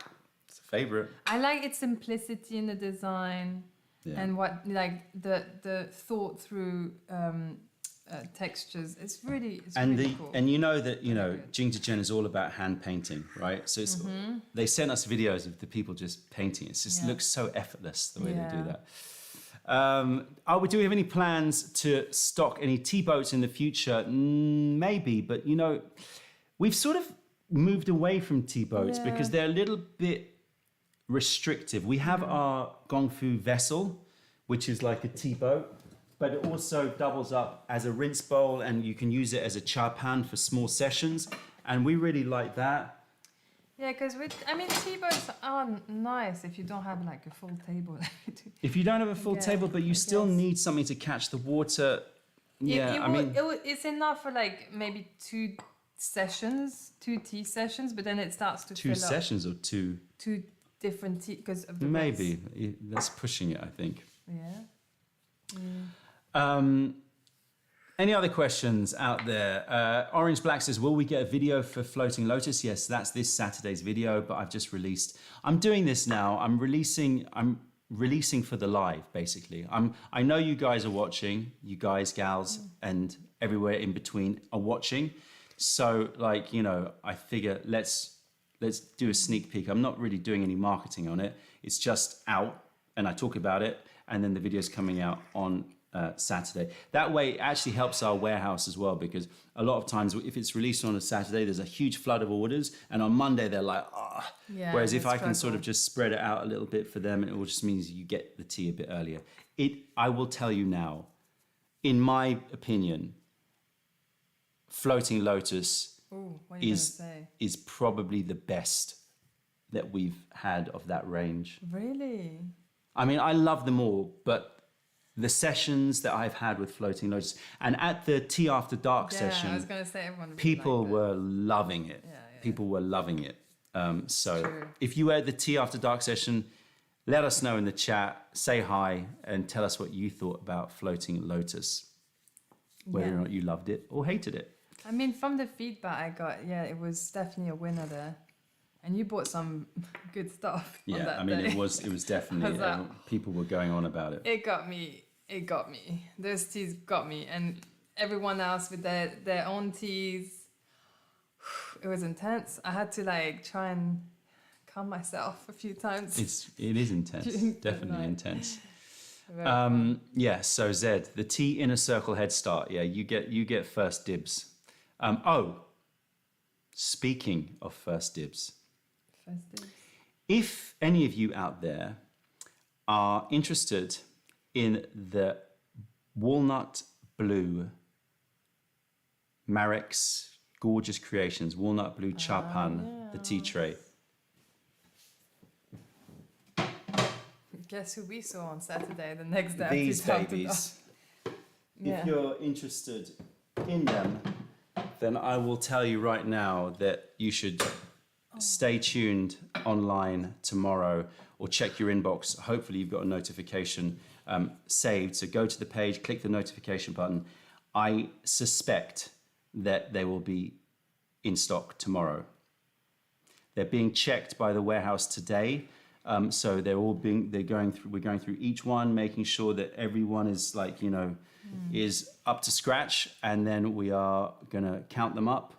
favorite. I like its simplicity in the design and what like the thought through textures. It's really cool. And you know that Jingdezhen is all about hand painting, right? So it's, they sent us videos of the people just painting. It just looks so effortless the way they do that. Do we have any plans to stock any tea boats in the future? Maybe, but we've sort of moved away from tea boats because they're a little bit restrictive. We have our Gongfu vessel, which is like a tea boat, but it also doubles up as a rinse bowl and you can use it as a cha pan for small sessions. And we really like that. Yeah, because tea boats are nice if you don't have like a full table. If you don't have a full table, but you still need something to catch the water. It's enough for like maybe 2 tea sessions, but then it starts to fill up. 2 sessions or 2? 2 different tea because of the maybe that's pushing it, I think. Any other questions out there? Orange Black says, will we get a video for Floating Lotus? Yes, that's this Saturday's video, but I've just released. I'm doing this now. I'm releasing for the live, basically. I know you guys are watching, you guys, gals, and everywhere in between are watching. So I figure let's do a sneak peek. I'm not really doing any marketing on it. It's just out and I talk about it and then the video's coming out on Saturday. That way it actually helps our warehouse as well because a lot of times if it's released on a Saturday, there's a huge flood of orders and on Monday they're like, whereas if I can sort of just spread it out a little bit for them, it all just means you get the tea a bit earlier. I will tell you now, in my opinion, Floating Lotus is probably the best that we've had of that range. Really? I mean, I love them all, but the sessions that I've had with Floating Lotus and at the Tea After Dark session, I was going to say everyone people were loving it. People were loving it. So if you were at the Tea After Dark session, let us know in the chat, say hi, and tell us what you thought about Floating Lotus, whether or not you loved it or hated it. I mean, from the feedback I got, it was definitely a winner there. And you bought some good stuff. Yeah, it was definitely, people were going on about it. It got me. Those teas got me. And everyone else with their own teas, it was intense. I had to try and calm myself a few times. It is intense, definitely intense. So Zed, the tea inner circle head start. Yeah, you get first dibs. Speaking of first dibs. If any of you out there are interested in the walnut blue Marex Gorgeous creations. Walnut blue chapan, the tea tray. Guess who we saw on Saturday, the next day? These babies. Yeah. If you're interested in them, then I will tell you right now that you should stay tuned online tomorrow or check your inbox. Hopefully you've got a notification saved. So go to the page, click the notification button. I suspect that they will be in stock tomorrow. They're being checked by the warehouse today. So we're going through each one, making sure that everyone is is up to scratch, and then we are gonna count them up,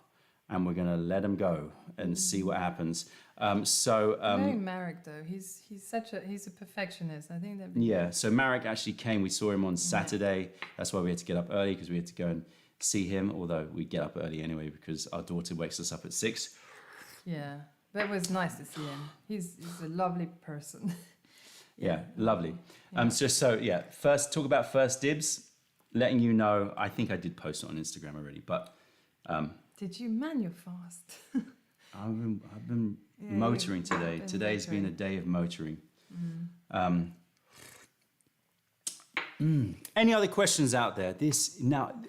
and we're gonna let them go and see what happens. Very Marek though. He's a perfectionist. I think that. Yeah. So Marek actually came. We saw him on Saturday. That's why we had to get up early, because we had to go and see him. Although we get up early anyway because our daughter wakes us up at 6. Yeah. But it was nice to see him. He's a lovely person. Yeah, lovely. First talk about first dibs. Letting you know, I think I did post it on Instagram already, but did you? Man, you're fast. I've been motoring today. Today's been a day of motoring. Any other questions out there?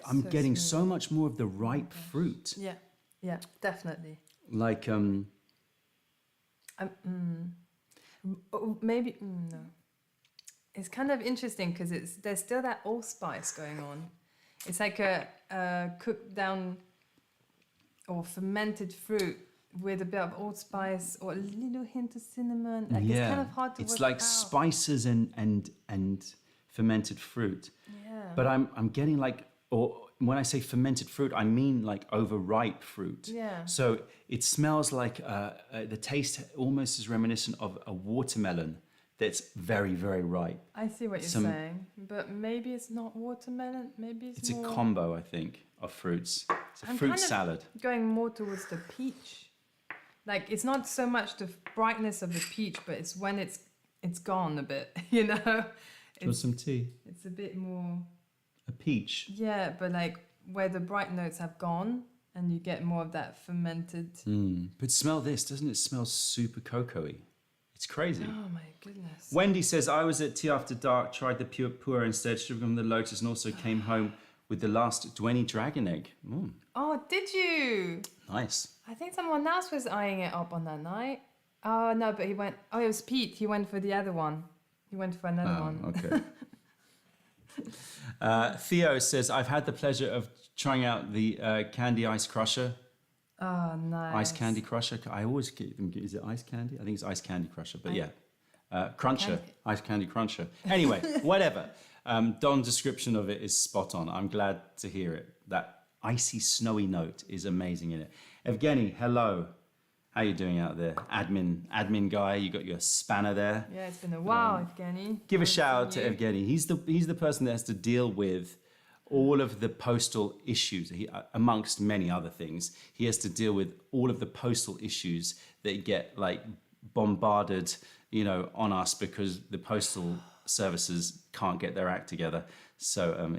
I'm getting so much more of the ripe fruit. Yeah, definitely. Like maybe no. It's kind of interesting because there's still that allspice going on. It's like a cooked down or fermented fruit with a bit of allspice or a little hint of cinnamon. Like it's kind of hard to. It's like spices and fermented fruit. Yeah. But I'm getting or when I say fermented fruit, I mean like overripe fruit. Yeah. So it smells like the taste almost is reminiscent of a watermelon that's very, very ripe. I see what you're saying, but maybe it's not watermelon. Maybe it's a combo, I think, of fruits. It's a fruit salad. Going more towards the peach. Like it's not so much the brightness of the peach, but it's when it's gone a bit. You know. Want some tea? It's a bit more. A peach. Yeah, but like where the bright notes have gone, and you get more of that fermented. But smell this, doesn't it smell super cocoa-y? It's crazy. Oh my goodness. Wendy says, I was at Tea After Dark, tried the pure puer instead, should have gone the lotus, and also came home with the last Dwenny dragon egg. Oh, did you? Nice. I think someone else was eyeing it up on that night. Oh no, but he went. Oh, it was Pete. He went for the other one. He went for another one. Okay. Theo says, I've had the pleasure of trying out the candy ice crusher. Oh, nice. Ice candy crusher. I always get them. Is it ice candy? I think it's ice candy crusher, but cruncher. Ice candy cruncher. Anyway, whatever. Don's description of it is spot on. I'm glad to hear it. That icy, snowy note is amazing in it. Evgeny, hello. How you doing out there? Admin guy, you got your spanner there. Yeah, it's been a while, Evgeny. Give a shout out to Evgeny. He's the person that has to deal with all of the postal issues. Amongst many other things, he has to deal with all of the postal issues that get bombarded, on us because the postal services can't get their act together. So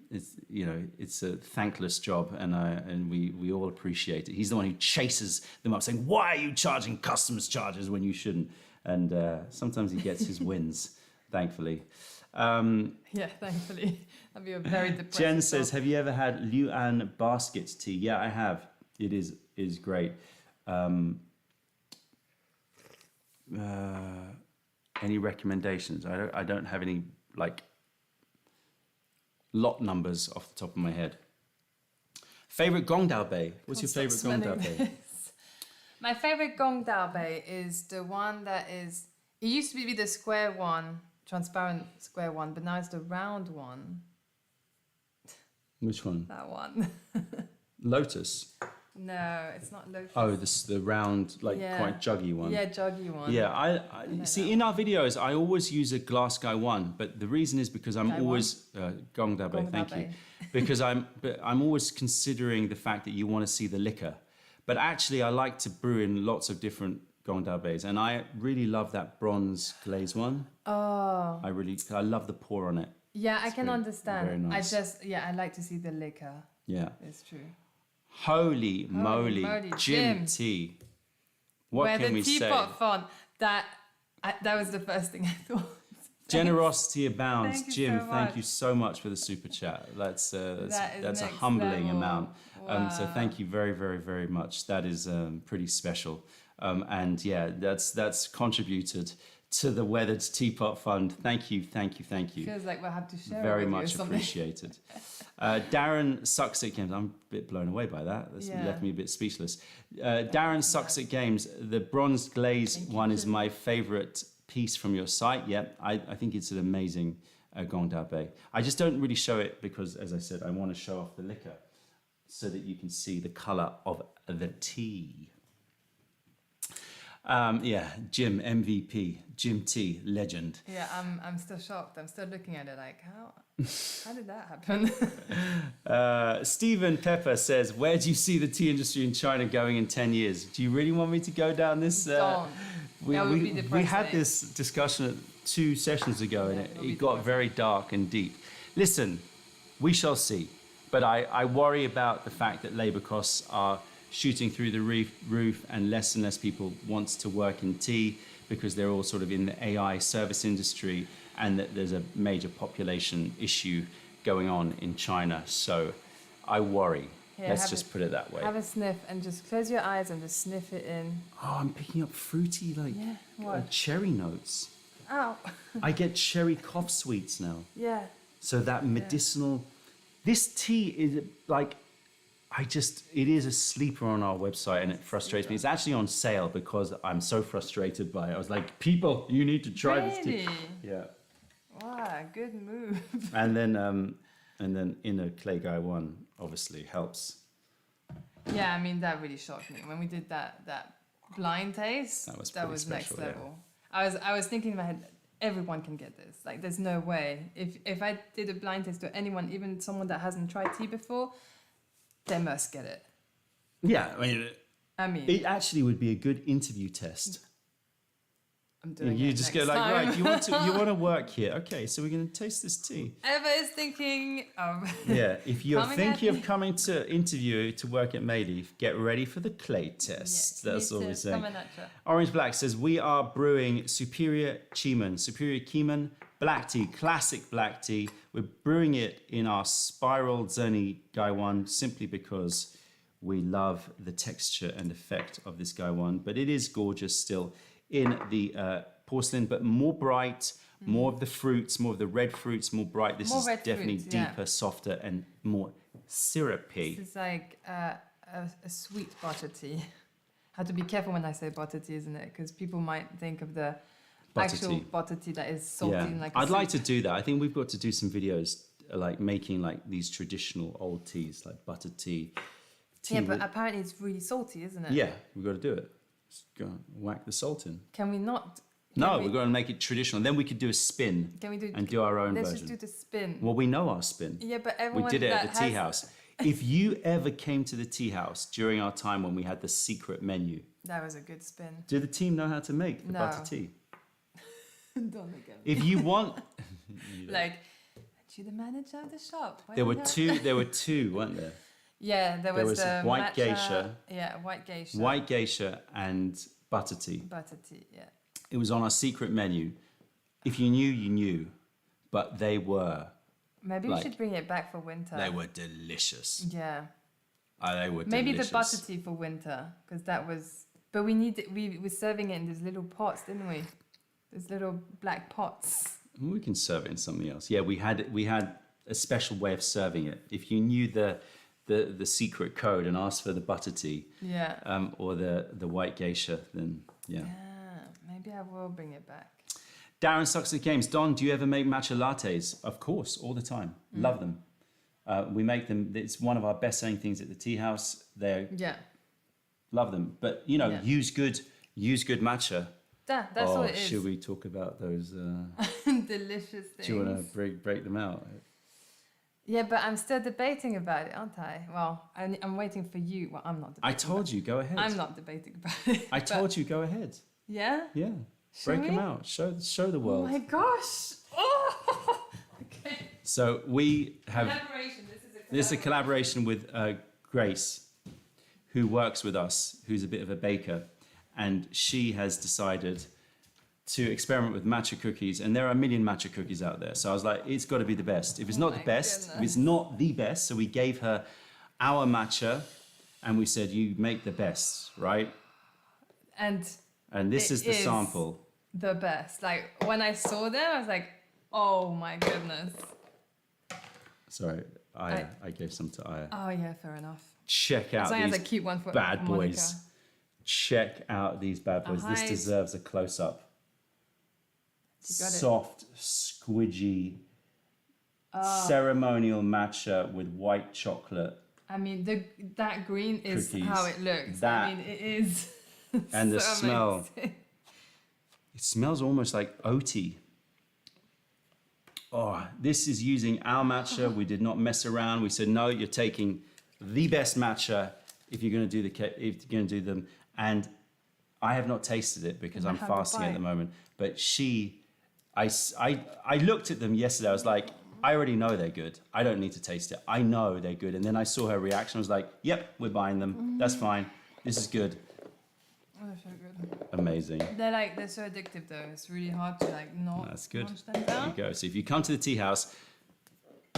it's a thankless job, and we all appreciate it. He's the one who chases them up, saying, "Why are you charging customs charges when you shouldn't?" And sometimes he gets his wins, thankfully. Yeah, thankfully. That'd be a very depressing Jen says, "Have you ever had Luan Baskets tea?" Yeah, I have. It is great. Any recommendations? I don't have any lot numbers off the top of my head. Favorite Gong Dao Bei? What's your favorite Gong Dao Bei? My favorite Gong Dao Bei is the one that is. It used to be the square one, transparent square one, but now it's the round one. Which one? That one. Lotus. No, it's not lotus. Oh, the round, quite juggy one. Yeah, juggy one. Yeah, I see. In our videos, I always use a glass Gaiwan, but the reason is because I'm always Gong Dao Bei. Thank you. Because I'm always considering the fact that you want to see the liquor, but actually I like to brew in lots of different Gong Dao Beis, and I really love that bronze glaze one. Oh. I love the pour on it. Yeah, I can understand. Very nice. I like to see the liquor. Yeah. It's true. Holy moly, Jim Jim. T. What Where can the we say? teapot font, that was the first thing I thought. Generosity abounds. Thank you Jim, so thank much. you so much for the super chat. That's That is a next humbling level. amount. So Wow. thank you very, very, very much. That is pretty special. And yeah, that's contributed to the Weathered Teapot Fund. Thank you, thank you, thank you. Feels like we'll have to share Very it with you or much something. appreciated. Darren sucks at games. I'm a bit blown away by that. That's Yeah. left me a bit speechless. Darren sucks at games. The bronze glaze one is my favorite piece from your site. Yeah, I think it's an amazing Gong Da Bei. I just don't really show it because, as I said, I want to show off the liquor so that you can see the color of the tea. Yeah, Jim, MVP, Jim T, legend. Yeah, I'm still shocked. I'm still looking at it like, how did that happen? Stephen Pepper says, where do you see the tea industry in China going in 10 years? Do you really want me to go down this? Don't. That would be We depressing. had this discussion 2 sessions ago and it would be it got very dark and deep. Listen, we shall see. But I worry about the fact that labor costs are shooting through the roof and less people want to work in tea because they're all sort of in the AI service industry and that there's a major population issue going on in China. So I worry. Here, Let's have just a- put it that way. Have a sniff and just close your eyes and just sniff it in. Oh, I'm picking up fruity, like Yeah, what? cherry notes. Ow. I get cherry cough sweets now. Yeah. So that medicinal, this tea is like, it is a sleeper on our website and it frustrates me. It's actually on sale because I'm so frustrated by it. I was like, people, you need to try this tea. Really? Yeah. Wow, good move. And then inner clay Gaiwan obviously helps. Yeah, I mean that really shocked me when we did that blind taste. That was pretty next special, yeah. level. I was thinking in my head, everyone can get this. Like, there's no way. If I did a blind taste to anyone, even someone that hasn't tried tea before, they must get it. Yeah, I mean, it actually would be a good interview test. I'm doing You it just next go like, time. right, you want to work here? Okay, so we're going to taste this tea. Eva is thinking of Yeah, if you're Coming thinking at of coming to interview to work at Mayleaf, get ready for the clay test. Yes, That's me all too. we're saying. Coming at ya. Orange Black says, we are brewing Superior Keemun. Superior Keemun, black tea, classic black tea. We're brewing it in our spiral Zerni Gaiwan simply because we love the texture and effect of this Gaiwan. But it is gorgeous still in the porcelain, but more bright, more of the fruits, more of the red fruits, more bright. This More is red definitely fruits, yeah. deeper, softer, and more syrupy. This is like a sweet butter tea. Have to be careful when I say butter tea, isn't it? Because people might think of the Butter actual tea. butter tea that is salty and like. I'd like to do that. I think we've got to do some videos like making like these traditional old teas, like butter tea. Yeah, but with- apparently it's really salty, isn't it? yeah, we've got to do it. Just go and whack the salt in. Can we not? No, we're going to make it traditional. Then we could do a spin Can we do? and do our own Let's version. just do the spin. Well, we know our spin. Yeah, but We everyone did it that at the tea has- house. If you ever came to the tea house during our time when we had the secret menu, That was a good spin. do the team know how to make the No. butter tea? Don't look at me. If you want, Like, aren't you the manager of the shop? Why there were don't you- two. There were two, weren't there? Yeah, there was, was the white matcha, geisha. Yeah, white geisha. White geisha and butter tea. butter tea. Yeah. It was on our secret menu. If you knew, you knew, but they were Maybe Like- we should bring it back for winter. delicious. Yeah. They were Maybe delicious. the butter tea for winter, because that was. But we were serving it in these little pots, didn't we? These little black pots. We can serve it in something else. Yeah, we had a special way of serving it. If you knew the secret code and asked for the butter tea Yeah. or the white geisha, then yeah. Yeah. Maybe I will bring it back. Darren sucks at games. Don, do you ever make matcha lattes? Of course, all the time. Love them. We make them. It's one of our best-selling things at the tea house. Yeah. Love them. But you know, Yeah. use good matcha. That's oh, what it is. should we talk about those? Delicious things. Do you want to break them out? Yeah, but I'm still debating about it, aren't I? Well, I'm waiting for you. Well, I'm not debating. I told you, go ahead. I'm not debating about it. I but- told you, go ahead. Yeah? Yeah, Should break them we? out. Show the Oh world. my gosh. Oh! Okay. So we have Collaboration. This is a this is a collaboration with Grace. who works with us, who's a bit of a baker, and she has decided to experiment with matcha cookies, and there are a million matcha cookies out there. So I was like, it's got to be the best. If it's not the best, if it's not the best, so we gave her our matcha, and we said, you make the best, right? And this is the sample. The best. Like when I saw them, I was like, oh my goodness. Sorry, I gave some to Aya. Oh yeah, fair enough. Check out As long as I these keep one for bad Monica. boys. Check out these bad boys. This Alright. deserves a close-up. You got it. Soft, squidgy, ceremonial matcha with white chocolate. I mean, that green is Cookies. how it looks. That- I mean, it is. And the so smell. amazing. It smells almost like oaty. Oh, this is using our matcha. We did not mess around. We said, no, you're taking the best matcha if you're going to do if you're going to do them. And I have not tasted it because I'm Have a fasting at bite. the moment. But I looked at them yesterday. I was like, I already know they're good. I don't need to taste it. I know they're good. And then I saw her reaction. I was like, yep, we're buying them. That's fine. This is good. Oh, they're so good. Amazing. They're so addictive though. It's really hard to not That's good. munch them There down. you go. So if you come to the tea house,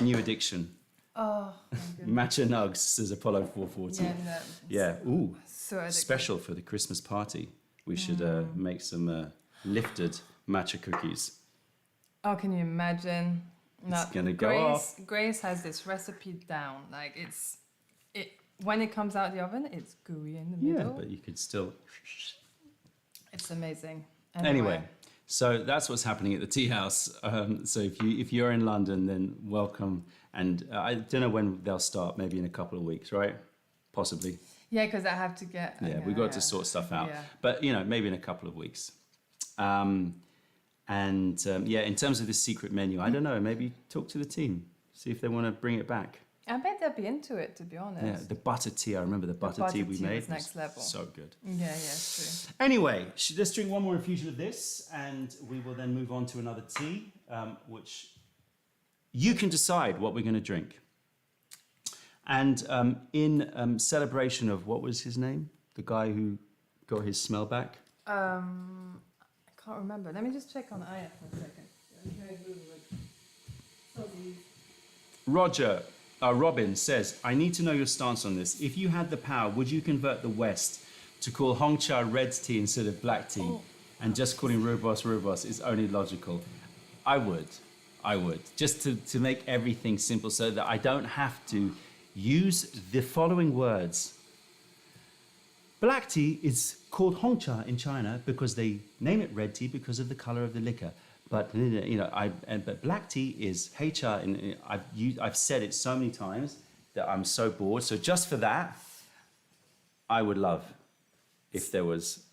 new addiction. Oh, my goodness. Matcha nugs, says Apollo 440. Yeah, Yeah. Ooh. so addictive. Special for the Christmas party. We should make some lifted matcha cookies. Oh, can you imagine? It's gonna go off. Grace has this recipe down. Like when it comes out the oven, it's gooey in the Yeah, middle. but you could still. It's amazing. Anyway, so that's what's happening at the tea house. So if you're in London, then welcome. And I don't know when they'll start. Maybe in a couple of weeks, right? Possibly. Yeah, because I have to get. Yeah, we've got to sort stuff out. Yeah. But, maybe in a couple of weeks. In terms of this secret menu, I don't know, maybe talk to the team, see if they want to bring it back. I bet they'll be into it, to be honest. Yeah, the butter tea, I remember the butter tea we made. was next level. So good. Yeah, it's true. Anyway, let's drink one more infusion of this, and we will then move on to another tea, which you can decide what we're going to drink. And in celebration of, what was his name? The guy who got his smell back? I can't remember. Let me just check on Aya for a second. Robin says, I need to know your stance on this. If you had the power, would you convert the West to call Hongcha red tea instead of black tea? And just calling rooibos is only logical. I would. Just to make everything simple so that I don't have to use the following words. Black tea is called Hongcha in China because they name it red tea because of the color of the liquor. But but black tea is HR, and I've said it so many times that I'm so bored. So just for that, I would love if there was,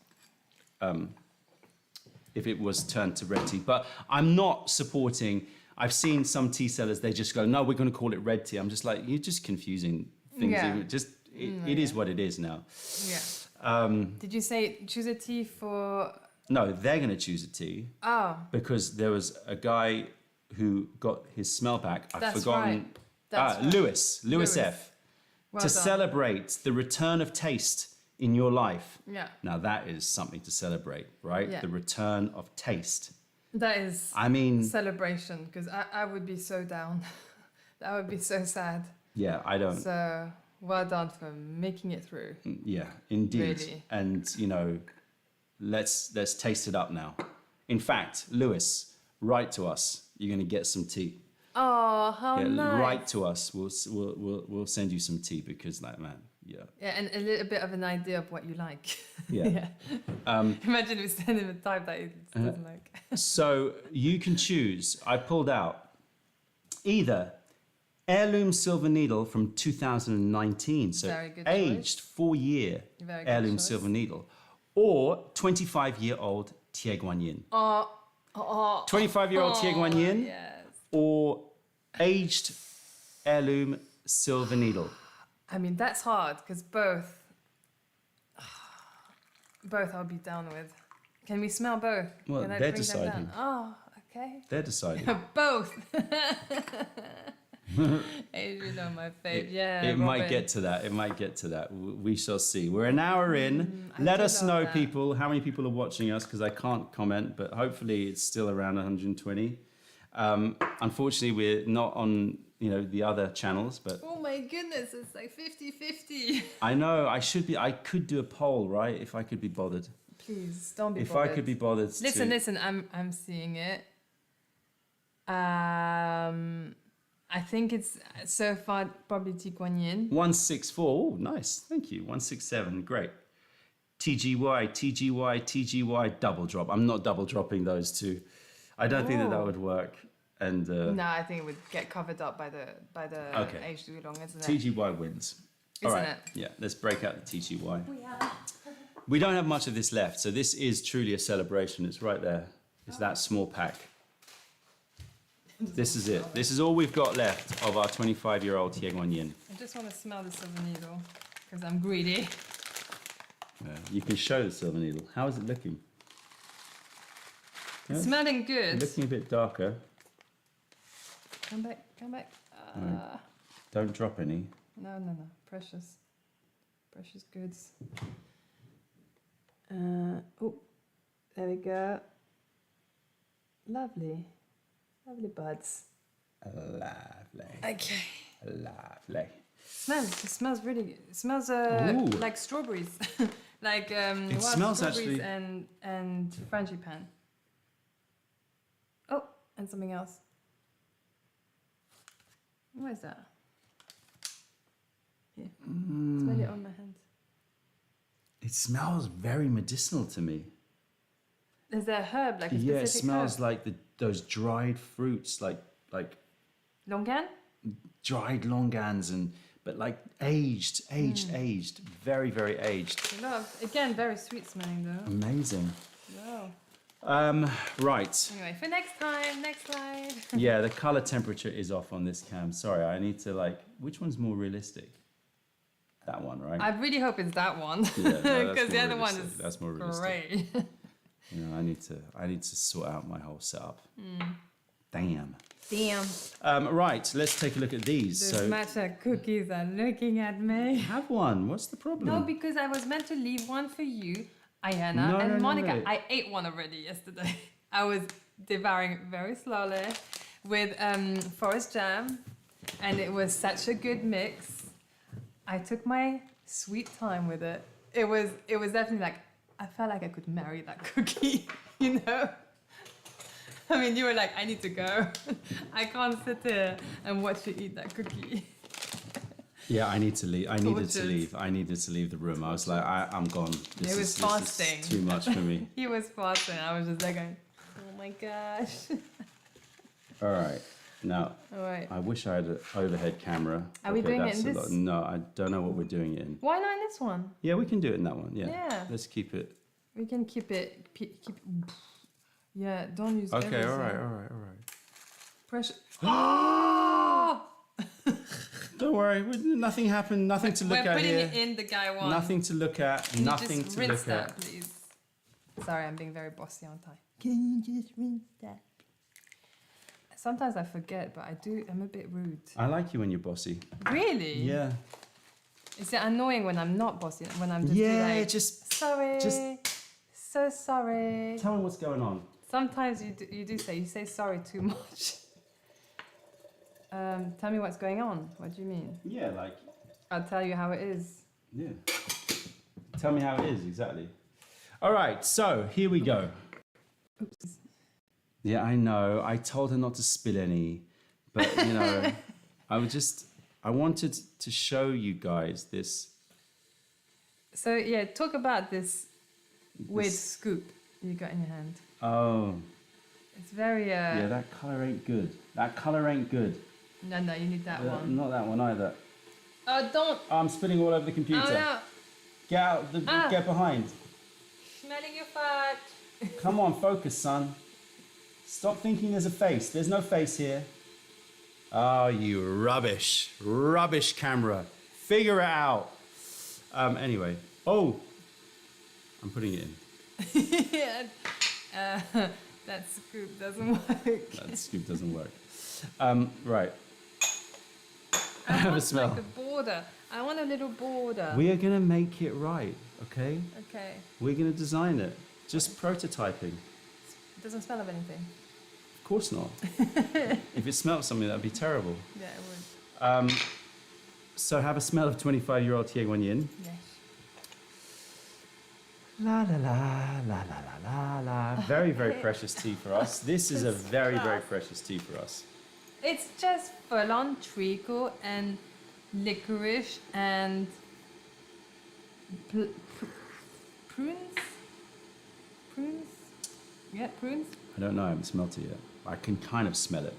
if it was turned to red tea. But I'm not supporting. I've seen some tea sellers, they just go, no, we're going to call it red tea. I'm just like, you're just confusing things. Yeah. It is what it is now. Yeah. Did you say choose a tea for? No, they're going to choose a tea. Oh. Because there was a guy who got his smell back. I've forgotten. Right. That's right. Lewis F. Well to done. celebrate the return of taste in your life. Yeah. Now that is something to celebrate, right? Yeah. The return of taste. That is. I mean, celebration, because I would be so down. That would be so sad. yeah, I don't. So well done for making it through. Yeah, indeed. Really. And let's taste it up now. In fact, Lewis, write to us. You're going to get some tea. Oh, how nice! Write to us. We'll send you some tea because, like, man, yeah. Yeah, and a little bit of an idea of what you like. Yeah. Imagine we send him a type that he doesn't like. So you can choose. I pulled out either heirloom silver needle from 2019, so Very good aged 4-year Very good heirloom choice. silver needle, or 25-year-old Tieguanyin. 25-year-old Tieguanyin, Yes. or aged heirloom silver needle. I mean, that's hard because both I'll be down with. Can we smell both? Well, Can I they're bring them deciding. down? Oh, okay. They're deciding. Both. Asian on my face. Yeah. It might Robin. get to that. It might get to that. We shall see. We're an hour in. I Let do us love know, that. people, how many people are watching us, because I can't comment, but hopefully it's still around 120. Unfortunately, we're not on, the other channels, but Oh my goodness, it's like 50-50. I know I could do a poll, right? If I could be bothered. Please don't be If bothered. I could be bothered. Listen, I'm seeing it. I think it's so far probably Keemun. 164. Oh, nice. Thank you. 167. Great. TGY, TGY, TGY, double drop. I'm not double dropping those two. I don't think that would work. And No, I think it would get covered up by the Okay. age too long, isn't it? TGY wins. All Isn't right. it? Yeah, let's break out the TGY. We are. We don't have much of this left, so this is truly a celebration. It's right there. It's that small pack. This is it. This is all we've got left of our 25-year-old Gaiwans yin. I just want to smell the silver needle because I'm greedy. You can show the silver needle. How is it looking? It's smelling good. Looking a bit darker. Come back. Right. Don't drop any. No. Precious goods. Oh, there we go. Lovely buds. Lovely. Okay. Lovely. It smells really good. It smells Ooh. like strawberries. Like wild smells strawberries actually- and frangipane. Oh, and something else. What is that? Here. Smell it on my hand. It smells very medicinal to me. Is there a herb, like a specific Yeah, it smells herb? like those dried fruits, like Longan? dried longans, but like aged, very, very aged. I love. Again, very sweet smelling though. Amazing. Wow. Right. Anyway, for next time, next slide. Yeah, the color temperature is off on this cam. Sorry, I need to which one's more realistic? That one, right? I really hope it's that one. Yeah, no, that's Because the more other one realistic. is That's more realistic. great. I need to sort out my whole setup. Damn. Damn. Right, let's take a look at these. Those matcha cookies are looking at me. Have one. What's the problem? No, because I was meant to leave one for you, Ayana, No, and no, no, Monica. no. I ate one already yesterday. I was devouring it very slowly with forest jam, and it was such a good mix. I took my sweet time with it. It was definitely like, I felt like I could marry that cookie, you know? I mean, you were like, I need to go. I can't sit here and watch you eat that cookie. Yeah, I need to leave. I needed to Tortured. leave. I needed to leave the room. I was like, I'm gone. It was fasting. This is too much for me. He was fasting. I was just like going, oh my gosh. All right. Now, All right. I wish I had an overhead camera. Are we doing it that's in a this? lot. No, I don't know what we're doing it in. Why not in this one? Yeah, we can do it in that one. Yeah. Yeah. Let's keep it. We can keep it. Yeah, don't use Okay. everything. All right. Pressure. Don't worry. Nothing happened. Nothing to look We're at putting here. it in the Gaiwans. Nothing to look at. Can Nothing you just to rinse look that, at. please? Sorry, I'm being very bossy, aren't I? Can you just rinse that? Sometimes I forget, but I do. I'm a bit rude. I like you when you're bossy. Really? Yeah. Is it annoying when I'm not bossy? When I'm just Yeah. like, Just sorry, so sorry. tell me what's going on. Sometimes you do say sorry too much. Tell me what's going on. What do you mean? Yeah, like. I'll tell you how it is. Yeah. Tell me how it is exactly. All right. So here we go. Oops. Yeah, I know. I told her not to spill any, but I wanted to show you guys this. So yeah, talk about this weird scoop you got in your hand. Oh, It's very yeah, that color ain't good. That color ain't good. No, you need that one. Not that one either. Oh, don't. Oh, I'm spilling all over the computer. Oh no. Get out, get behind. Smelling your fart. Come on, focus, son. Stop thinking there's a face. There's no face here. Oh, you rubbish camera. Figure it out. Anyway. Oh, I'm putting it in. Yeah. That scoop doesn't work. That scoop doesn't work. Right. Have a want smell. like a border. I want a little border. We are going to make it right, okay? Okay. We're going to design it. Just prototyping. It doesn't smell of anything. Of course not. If it smelled something, that would be terrible. Yeah, it would. So have a smell of 25-year-old Gaiwan. Yes. La la la la la la la. Very, very precious tea for us. This is a very, very precious tea for us. It's just full-on treacle and licorice and prunes. Prunes. Yeah, prunes. I don't know. I haven't smelt it yet. I can kind of smell it.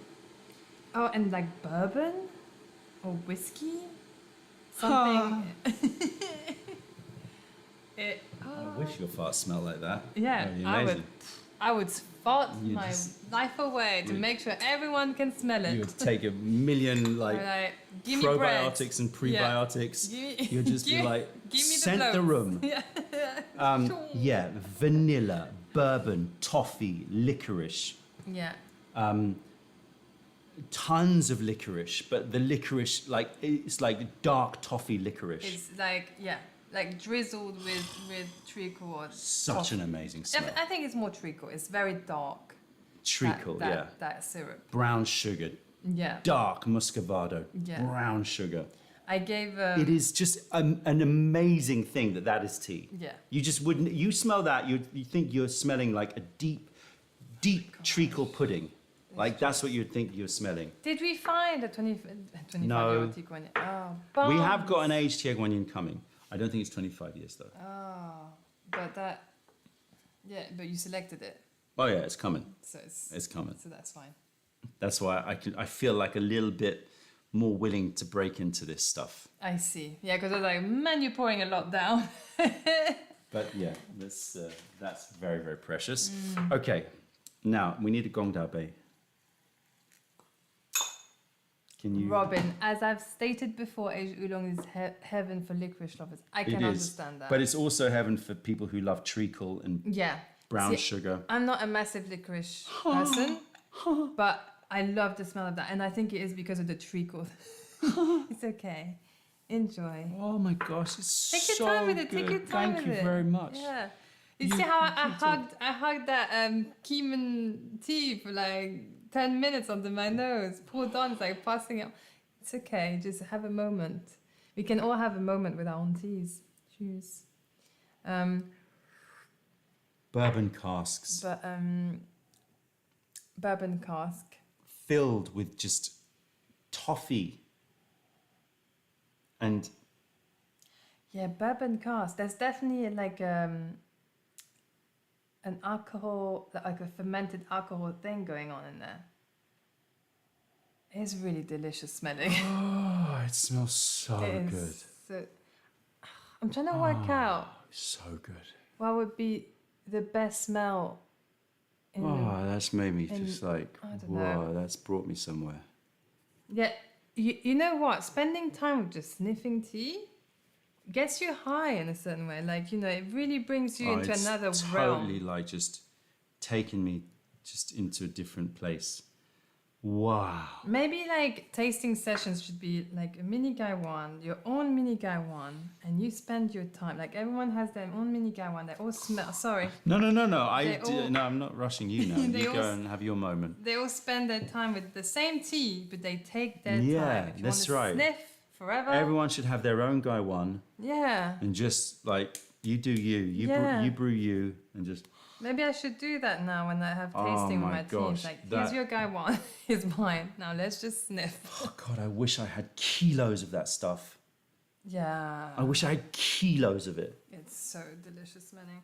Oh, and like bourbon or whiskey. Something. I wish your farts smelled like that. Yeah, That'd be I amazing. would fart You my just- life away to make sure everyone can smell it. You would take a million I'd like give me bread. probiotics and prebiotics. Give me- You'll just be like, give me the scent the blows." room. Yeah, vanilla, bourbon, toffee, licorice. Yeah. Tons of licorice, but the licorice, like, it's like dark toffee licorice. It's like drizzled with treacle or Such toffee. an amazing smell. I think it's more treacle. It's very dark. Treacle, yeah. That syrup. Brown sugar, Yeah. dark muscovado, Yeah. brown sugar. I gave. It is just an amazing thing that is tea. Yeah. You just wouldn't, you smell that, you think you're smelling like a deep treacle pudding. Like that's what you'd think you're smelling. Did we find a 25 No. year old Tiguan? Oh, We bum. have got an aged Tieguanyin coming. I don't think it's 25 years though. Oh, but that. Yeah, but you selected it, Oh yeah, it's coming. so It's coming. so that's fine. That's why I feel like a little bit more willing to break into this stuff. I see. Yeah, because I was like, man, you're pouring a lot down. But yeah, that's very, very precious. Okay, now we need a gong dao bei. Can you? Robin, as I've stated before, aged oolong is heaven for licorice lovers. I It can is, understand that. but it's also heaven for people who love treacle and yeah, brown See, sugar. I'm not a massive licorice person, but I love the smell of that, and I think it is because of the treacle. It's okay. Enjoy. Oh my gosh, it's Take so your time with it. good. Take your time Thank with you it. very much. Yeah. You You- see how you I hugged that Keemun tea for like 10 minutes under my nose. Poured on, it's like passing out. It's okay. Just have a moment. We can all have a moment with our own teas. Cheers. Bourbon casks But bourbon cask. filled with just toffee and Yeah, bourbon cask. There's definitely like an alcohol, like a fermented alcohol thing going on in there. It's really delicious smelling. oh, it smells so It good. is so- I'm trying to work out So good. what would be the best smell. In Oh, that's made me in- just like, I don't whoa, know. that's brought me somewhere. Yeah, you know what? Spending time with just sniffing tea gets you high in a certain way. Like, you know, it really brings you into it's another totally realm. like just taking me just into a different place. Wow. Maybe like tasting sessions should be like a mini Gaiwan, your own mini Gaiwan, and you spend your time. Like everyone has their own mini Gaiwan. They all smell. Sorry, No. They all- No, I'm not rushing you now. They You go all- and have your moment. they all spend their time with the same tea, but they take their Yeah, time. If you that's wanna right. Sniff forever. Everyone should have their own guy one Yeah. and just like you do you. Yeah. You brew you and just Maybe I should do that now when I have Oh tasting with my my tea. gosh, It's like, here's that- your Gaiwan, here's mine. Now let's just sniff. oh God, I wish I had kilos of that stuff. Yeah. I wish I had kilos of it. It's so delicious smelling.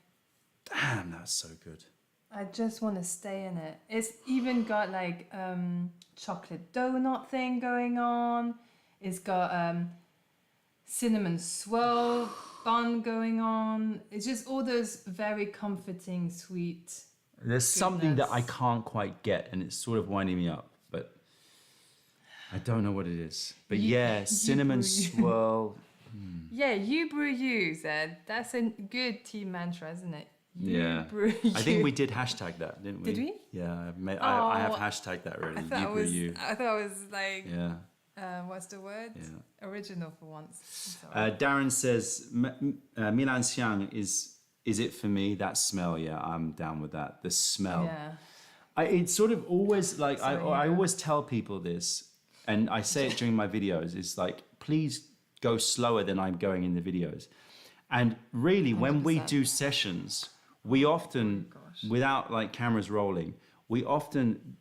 Damn, that's so good. I just want to stay in it. It's even got like chocolate donut thing going on. It's got cinnamon swirl bun going on. It's just all those very comforting, sweet. There's something that I Goodness. can't quite get, and it's sort of winding me up, but I don't know what it is. But You- yeah, you cinnamon brew you. swirl. Yeah, you brew you, Zed. That's a good tea mantra, isn't it? You Yeah. brew you. I think we did hashtag that, didn't we? Did we? Yeah, I have Oh, hashtag that already. I thought You I brew was. you. I thought I was like. Yeah. what's the word? Yeah. Original for once. Sorry. Darren says, Milan Xiang is it for me? That smell, yeah, I'm down with that. The smell. Yeah. It's sort of always like, Sorry, I always tell people this, and I say it during my videos, it's like, please go slower than I'm going in the videos. And really, when we 100%. do sessions, we often, gosh. without like cameras rolling, we often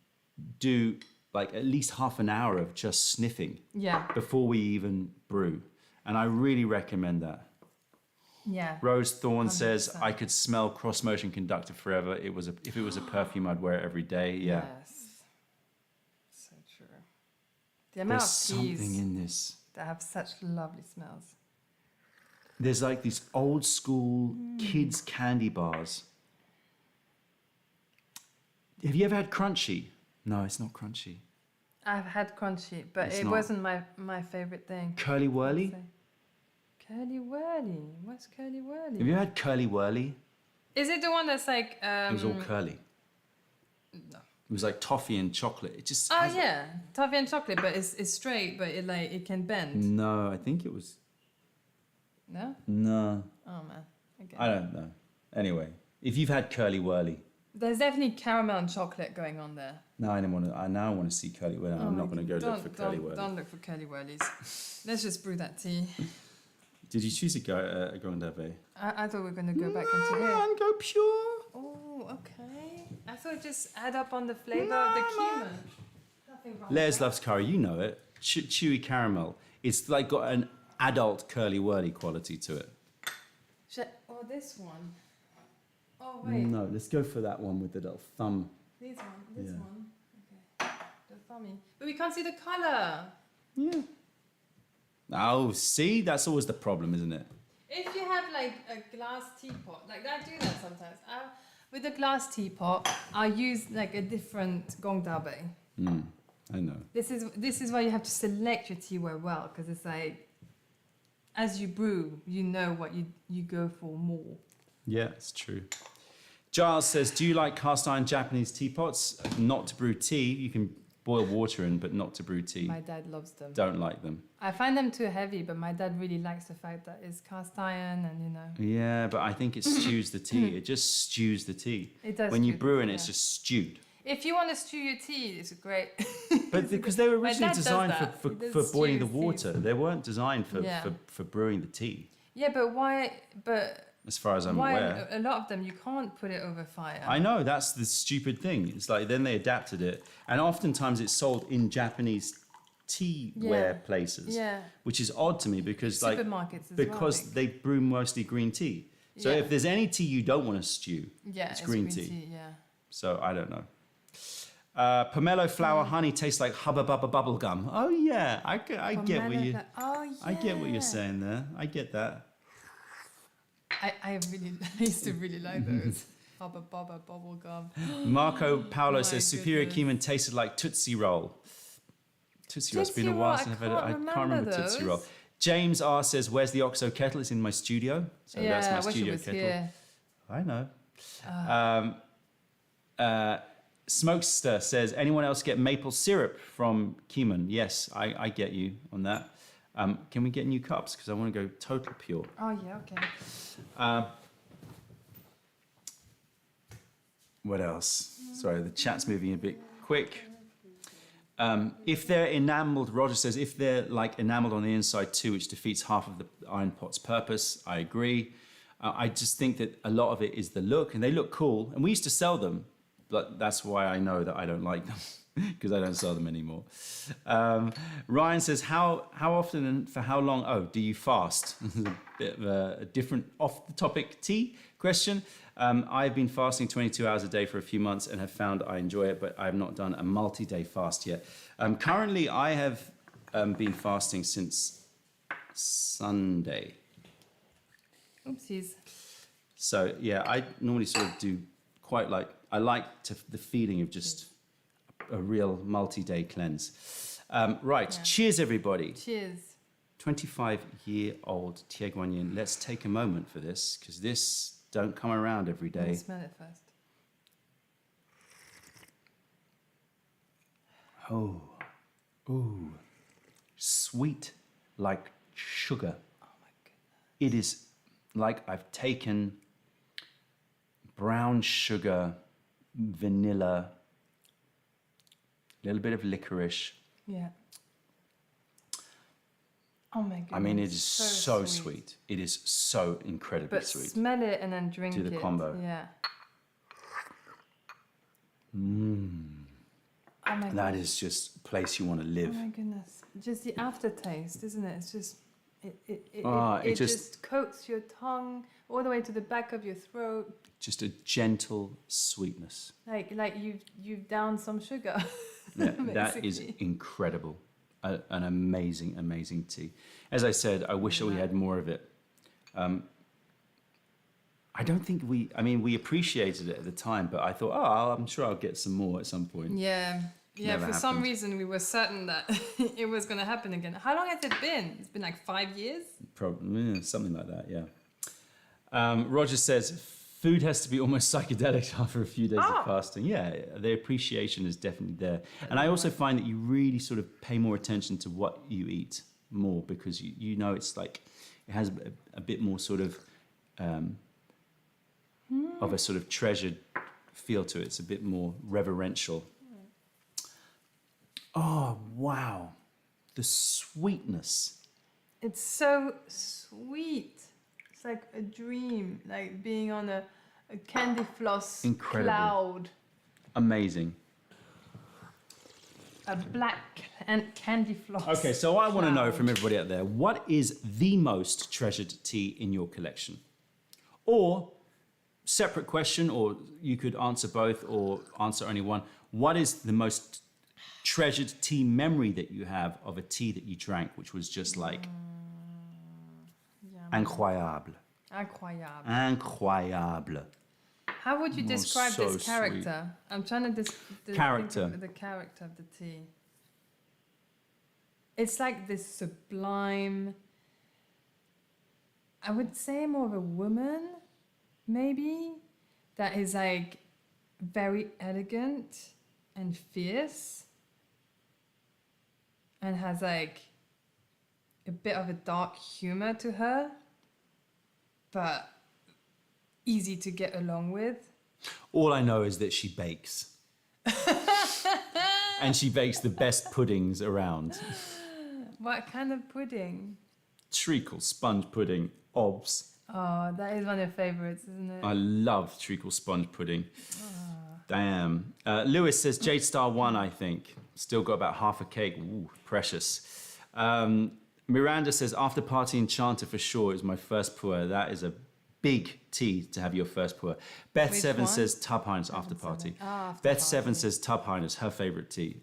do like at least half an hour of just sniffing Yeah. before we even brew. And I really recommend that. Yeah. Rose Thorne says, 100%. I could smell cross motion conductor forever. If it was a perfume, I'd wear it every day. Yeah. Yes. So true. The amount There's of something teas in this. that have such lovely smells. There's like these old school kids candy bars. Have you ever had crunchy? No, it's not crunchy. I've had crunchy, but It's it not. wasn't my favorite thing. Curly Whirly? So- Curly Whirly. What's Curly Whirly? Have you had Curly Whirly? Is it the one that's like? It was all curly. No. It was like toffee and chocolate. It just. Oh has- yeah, toffee and chocolate, but it's straight, but it can bend. No, I think it was. No. No, Oh man. Okay. I don't know. Anyway, if you've had Curly Whirly. There's definitely caramel and chocolate going on there. No, I didn't want to. I now want to see Curly Whirly. I'm not going to go look for Curly Whirly. Don't look for Curly Whirlies. Let's just brew that tea. Did you choose a Grand Ave? I thought we were going to go back into here. And go pure. Oh, okay. I thought just add up on the flavour of the Keemun. Nothing wrong Les with that. loves curry. You know it. Chewy caramel. It's like got an adult Curly Whirly quality to it. Or this one. Oh wait, No, let's go for that one with the little thumb. this one. Yeah. Okay, the thummy. But we can't see the colour. Yeah. Oh, see, that's always the problem, isn't it? If you have like a glass teapot, like I do that sometimes. With a glass teapot, I use like a different gong dabe. I know. This is why you have to select your teaware well, because it's like, as you brew, you know what you go for more. Yeah, it's true. Giles says, do you like cast iron Japanese teapots? Not to brew tea. You can boil water in, but not to brew tea. My dad loves them. Don't like them. I find them too heavy, but my dad really likes the fact that it's cast iron and, you know. Yeah, but I think it stews the tea. It just stews the tea. It does. When you stew brew the it, tea, it's yeah. just stewed. If you want to stew your tea, it's great. But because they were My originally dad does designed that. for He does boiling the stews, water. They weren't designed Yeah. for brewing the tea, Yeah, but why? But as far as I'm why? aware. A lot of them you can't put it over fire. I know, that's the stupid thing. It's like then they adapted it. And oftentimes it's sold in Japanese teaware places. Yeah. Which is odd to me because Supermarkets as well, I because think. they brew mostly green tea. So Yeah. if there's any tea you don't want to stew, Yeah, it's green tea. Yeah. So I don't know. Pomelo flower honey tastes like Hubba Bubba bubble gum. Oh yeah, I get what you. Oh yeah. I get what you're saying there. I get that. I used to really like those. Bubba Bubba bubble gum. Marco Paolo My says Superior goodness. Keemun tasted like Tootsie Roll. Tootsie Roll. It's been a Tootsie while Roll, since I I've had it. can't I can't remember remember Tootsie Roll. those. James R says, "Where's the OXO kettle? It's in my studio." So Yeah, that's my I wish it studio was kettle. here. I know. Smokester says, anyone else get maple syrup from Keemun? Yes, I get you on that. Can we get new cups? Because I want to go total pure. Oh yeah, okay. What else? Sorry, the chat's moving a bit quick. If they're enameled, Roger says, if they're like enameled on the inside too, which defeats half of the iron pot's purpose, I agree. I just think that a lot of it is the look, and they look cool. And we used to sell them, but that's why I know that I don't like them, because I don't sell them anymore. Ryan says, how often and for how long, do you fast? A bit of a different off-the-topic tea question. I've been fasting 22 hours a day for a few months and have found I enjoy it, but I have not done a multi-day fast yet. Currently, I have been fasting since Sunday. Oopsies. So yeah, I normally sort of do quite like, I like the feeling of just a real multi-day cleanse. Right, cheers everybody. Cheers. 25-year-old Gaiwans. Let's take a moment for this, because this don't come around every Let me day. smell it first. Oh, ooh. sweet like sugar. Oh my goodness. It is like I've taken brown sugar, vanilla, a little bit of licorice. Yeah. Oh my goodness. I mean, it is so sweet. It is so incredibly But sweet. smell it and then drink it. Do the combo. Yeah. Oh my That goodness. is just a place you want to live. Oh my goodness. Just the aftertaste, isn't it? It's just, it just coats your tongue all the way to the back of your throat. Just a gentle sweetness. Like you've downed some sugar. Yeah, that is basically. incredible. An amazing, amazing tea. As I said, I wish that we had more of it. I don't think we appreciated it at the time, but I thought, I'm sure I'll get some more at some point. Yeah. Yeah, Never for some happened. reason we were certain that it was going to happen again. How long has it been? It's been like 5 years? Probably something like that, yeah. Roger says, food has to be almost psychedelic after a few days of fasting. Yeah, the appreciation is definitely there. And I also find that you really sort of pay more attention to what you eat more because you know it's like, it has a bit more sort of a sort of treasured feel to it. It's a bit more reverential. Oh, wow. The sweetness. It's so sweet. It's like a dream, like being on a candy floss Incredible. cloud. Amazing. A black and candy floss. Okay, so I want to know cloud. from everybody out there, what is the most treasured tea in your collection? Or, separate question, or you could answer both or answer only one. What is the most treasured tea memory that you have of a tea that you drank, which was just like incroyable? Incroyable. Incroyable. How would you describe so this character? I'm trying to Character. think of the character of the tea. It's like this sublime, I would say more of a woman, maybe, that is like very elegant and fierce and has like a bit of a dark humor to her, but easy to get along with. All I know is that she bakes. And she bakes the best puddings around. What kind of pudding? Treacle, sponge pudding, obs. Oh, that is one of your favorites, isn't it? I love treacle sponge pudding. Damn. Lewis says Jade Star 1, I think. Still got about half a cake. Ooh, precious. Miranda says After Party Enchanter for sure is my first pour. That is a big tea to have your first pour. Beth Which 7 one? says Tub Highness After Party. After Beth Party. 7 says Tub Highness, her favorite tea.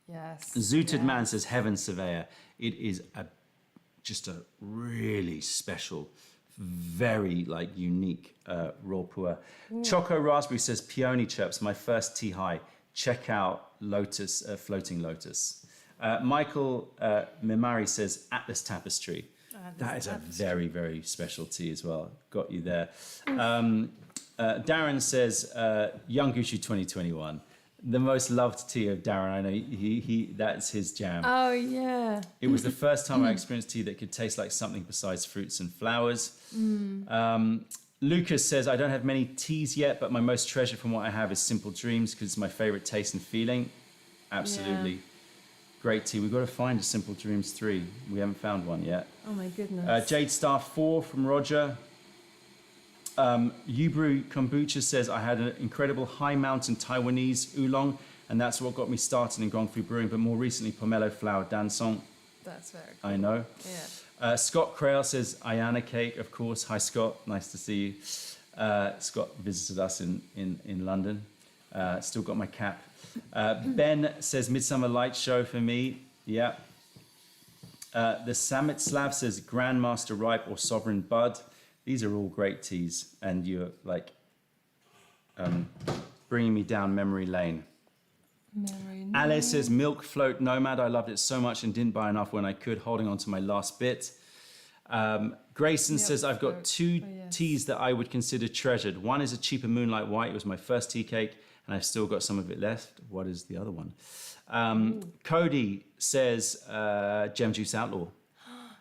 Yes. Zooted yes. Man says Heaven Surveyor. It is just a really special, very like unique raw pour. Choco Raspberry says Peony Chirps, my first tea high. Check out Lotus, Floating Lotus. Michael Mimari says Atlas Tapestry. That is a very, very special tea as well. Got you there. Darren says Young Gucci 2021. The most loved tea of Darren. I know he that's his jam. Oh, yeah. It was the first time I experienced tea that could taste like something besides fruits and flowers. Lucas says, I don't have many teas yet, but my most treasured from what I have is Simple Dreams because it's my favorite taste and feeling. Absolutely. Yeah. Great tea. We've got to find a Simple Dreams 3. We haven't found one yet. Oh, my goodness. Jade Star 4 from Roger. Ubrew Kombucha says, I had an incredible high mountain Taiwanese oolong, and that's what got me started in Grand Fu Brewing, but more recently, pomelo flower dansong. That's very cool. I know. Yeah. Scott Crail says, Ayana cake, of course. Hi, Scott. Nice to see you. Scott visited us in London. Still got my cap. Ben says, Midsummer Light Show for me. Yeah. The Samit Slav says, Grandmaster Ripe or Sovereign Bud. These are all great teas, and you're like bringing me down memory lane. Alice says, Milk Float Nomad. I loved it so much and didn't buy enough when I could, holding on to my last bit. Grayson Milk says, I've got Float. two Oh, yes. teas that I would consider treasured. One is a cheaper Moonlight White. It was my first tea cake. and I've still got some of it left. What is the other one? Cody says Gem Juice Outlaw.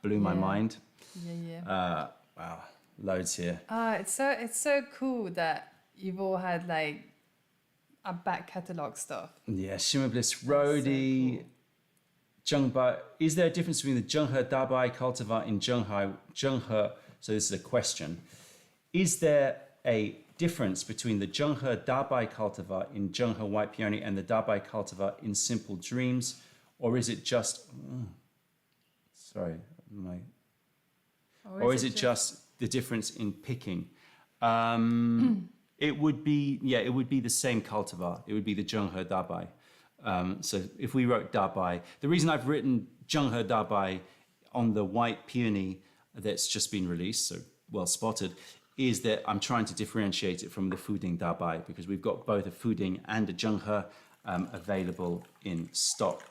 Blew my mind. Yeah. Wow, loads here. It's so cool that you've all had like a back catalogue stuff. Yeah, Shimmer Bliss Rhodey. Zhengbai. Is there a difference between the Zhenghe Dabai cultivar in Zhenghe? So this is a question. Is there a difference between the Zhenghe Dabai cultivar in Zhenghe White Peony and the Dabai cultivar in Simple Dreams? Or is it just... Or is it just the difference in picking? It would be the same cultivar. It would be the Zhenghe Dabai. So if we wrote Dabai, the reason I've written Zhenghe Dabai on the white peony that's just been released, so well spotted, is that I'm trying to differentiate it from the Fuding Dabai because we've got both a Fuding and a Zhenghe available in stock.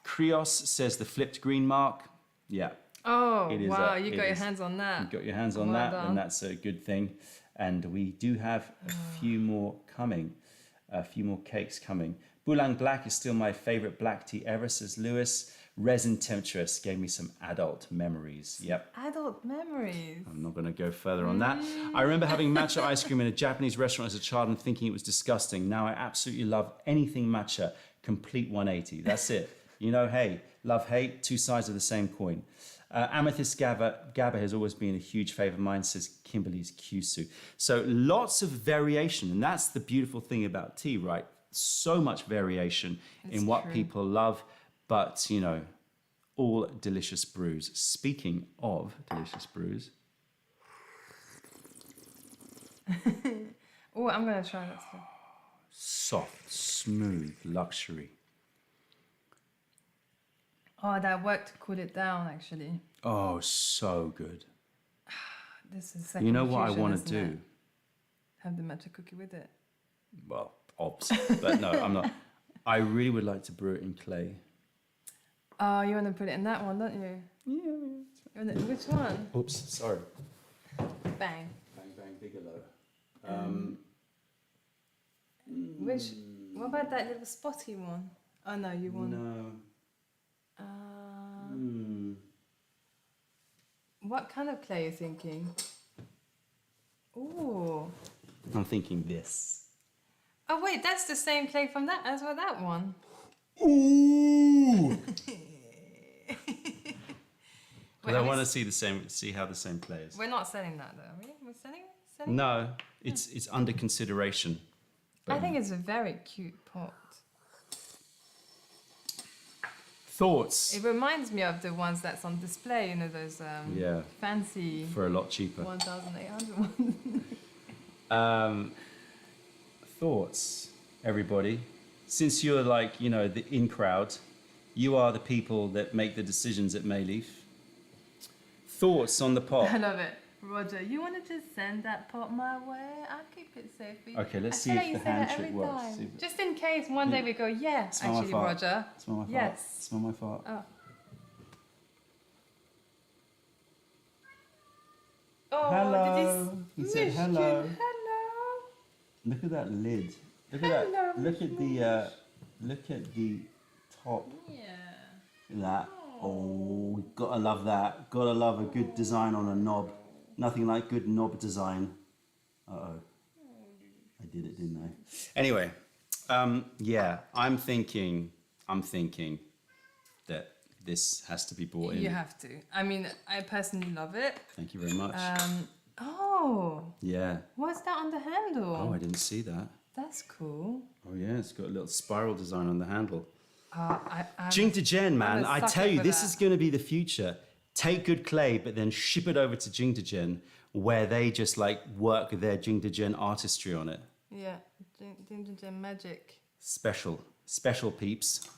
Krios says the flipped green mark. Yeah. Oh, wow, you got your hands on that. You got your hands on that, and that's a good thing. And we do have a few more coming, a few more cakes coming. Boulang Black is still my favorite black tea ever, says Lewis. Resin Temptress gave me some adult memories. Yep. Adult memories. I'm not going to go further on that. I remember having matcha ice cream in a Japanese restaurant as a child and thinking it was disgusting. Now I absolutely love anything matcha. Complete 180. That's it. You know, hey, love, hate, two sides of the same coin. Amethyst GABA has always been a huge favourite of mine, says Kimberly's Kyushu. So lots of variation, and that's the beautiful thing about tea, right? So much variation in what people love, but, you know, all delicious brews. Speaking of delicious brews. Oh, I'm going to try that stuff. Soft, smooth, luxury. Oh, that worked to cool it down, actually. Oh, so good. This is second You know what I infusion, want to isn't do? it? Have the matcha cookie with it. Well, obs, but no, I'm not. I really would like to brew it in clay. Oh, you want to put it in that one, don't you? Yeah. Which one? Oops, sorry. Bang. Bang, bang, Bigelow. What about that little spotty one? Oh, no, you want... No. What kind of clay are you thinking? Ooh. I'm thinking this. Oh, wait, that's the same clay from that as well, that one. Ooh! But I Wait, want to see how the same play is. We're not selling that, though, are we? We're selling? No, it's under consideration. I think it's a very cute pot. Thoughts? It reminds me of the ones that's on display, you know, those fancy... For a lot cheaper. 1,800 ones. Thoughts, everybody? Since you're like, you know, the in crowd, you are the people that make the decisions at Mayleaf. Thoughts on the pot? I love it. Roger, you want to just send that pot my way? I'll keep it safe for you. Okay, let's see I feel if like the you say hand that trick every works. time. Just in case one day we go, yeah, Smell my actually, fart. Roger. Smell my fart. Yes. Smell my fart. Oh. Oh, Hello. He said hello. Hello. Look at that lid. Look at Hello, that. Look at the top. Yeah. Look at that. Oh, gotta love that. Gotta love a good design on a knob. Nothing like good knob design. Uh-oh. I did it, didn't I? Anyway, yeah, I'm thinking that this has to be bought in. You have to. I mean, I personally love it. Thank you very much. Oh. Yeah. What's that on the handle? Oh, I didn't see that. That's cool. Oh yeah, it's got a little spiral design on the handle. I'm Jing to Jen, man. I sucker tell you, for this that. is going to be the future. Take good clay, but then ship it over to Jing to Jen, where they just like work their Jing to Jen artistry on it. Yeah, Jing magic. Special peeps.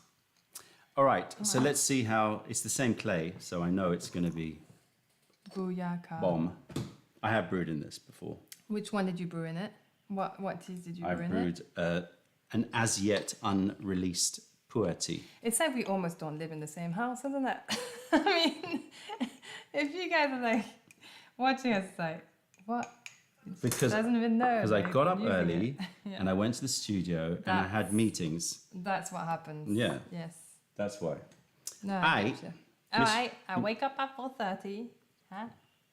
All right, so let's see how it's the same clay, so I know it's going to be Booyaka. bomb. I have brewed in this before. Which one did you brew in it? What teas did you brew I've in brewed an as yet unreleased pu'er tea. It's like we almost don't live in the same house, isn't it? I mean, if you guys are like watching us, like, what Because Doesn't even know. I got up using early it. Yeah. and I went to the studio and I had meetings. That's what happens. Yeah. Yes. That's why. No. I- Gotcha. Miss- I wake up at 4:30, huh?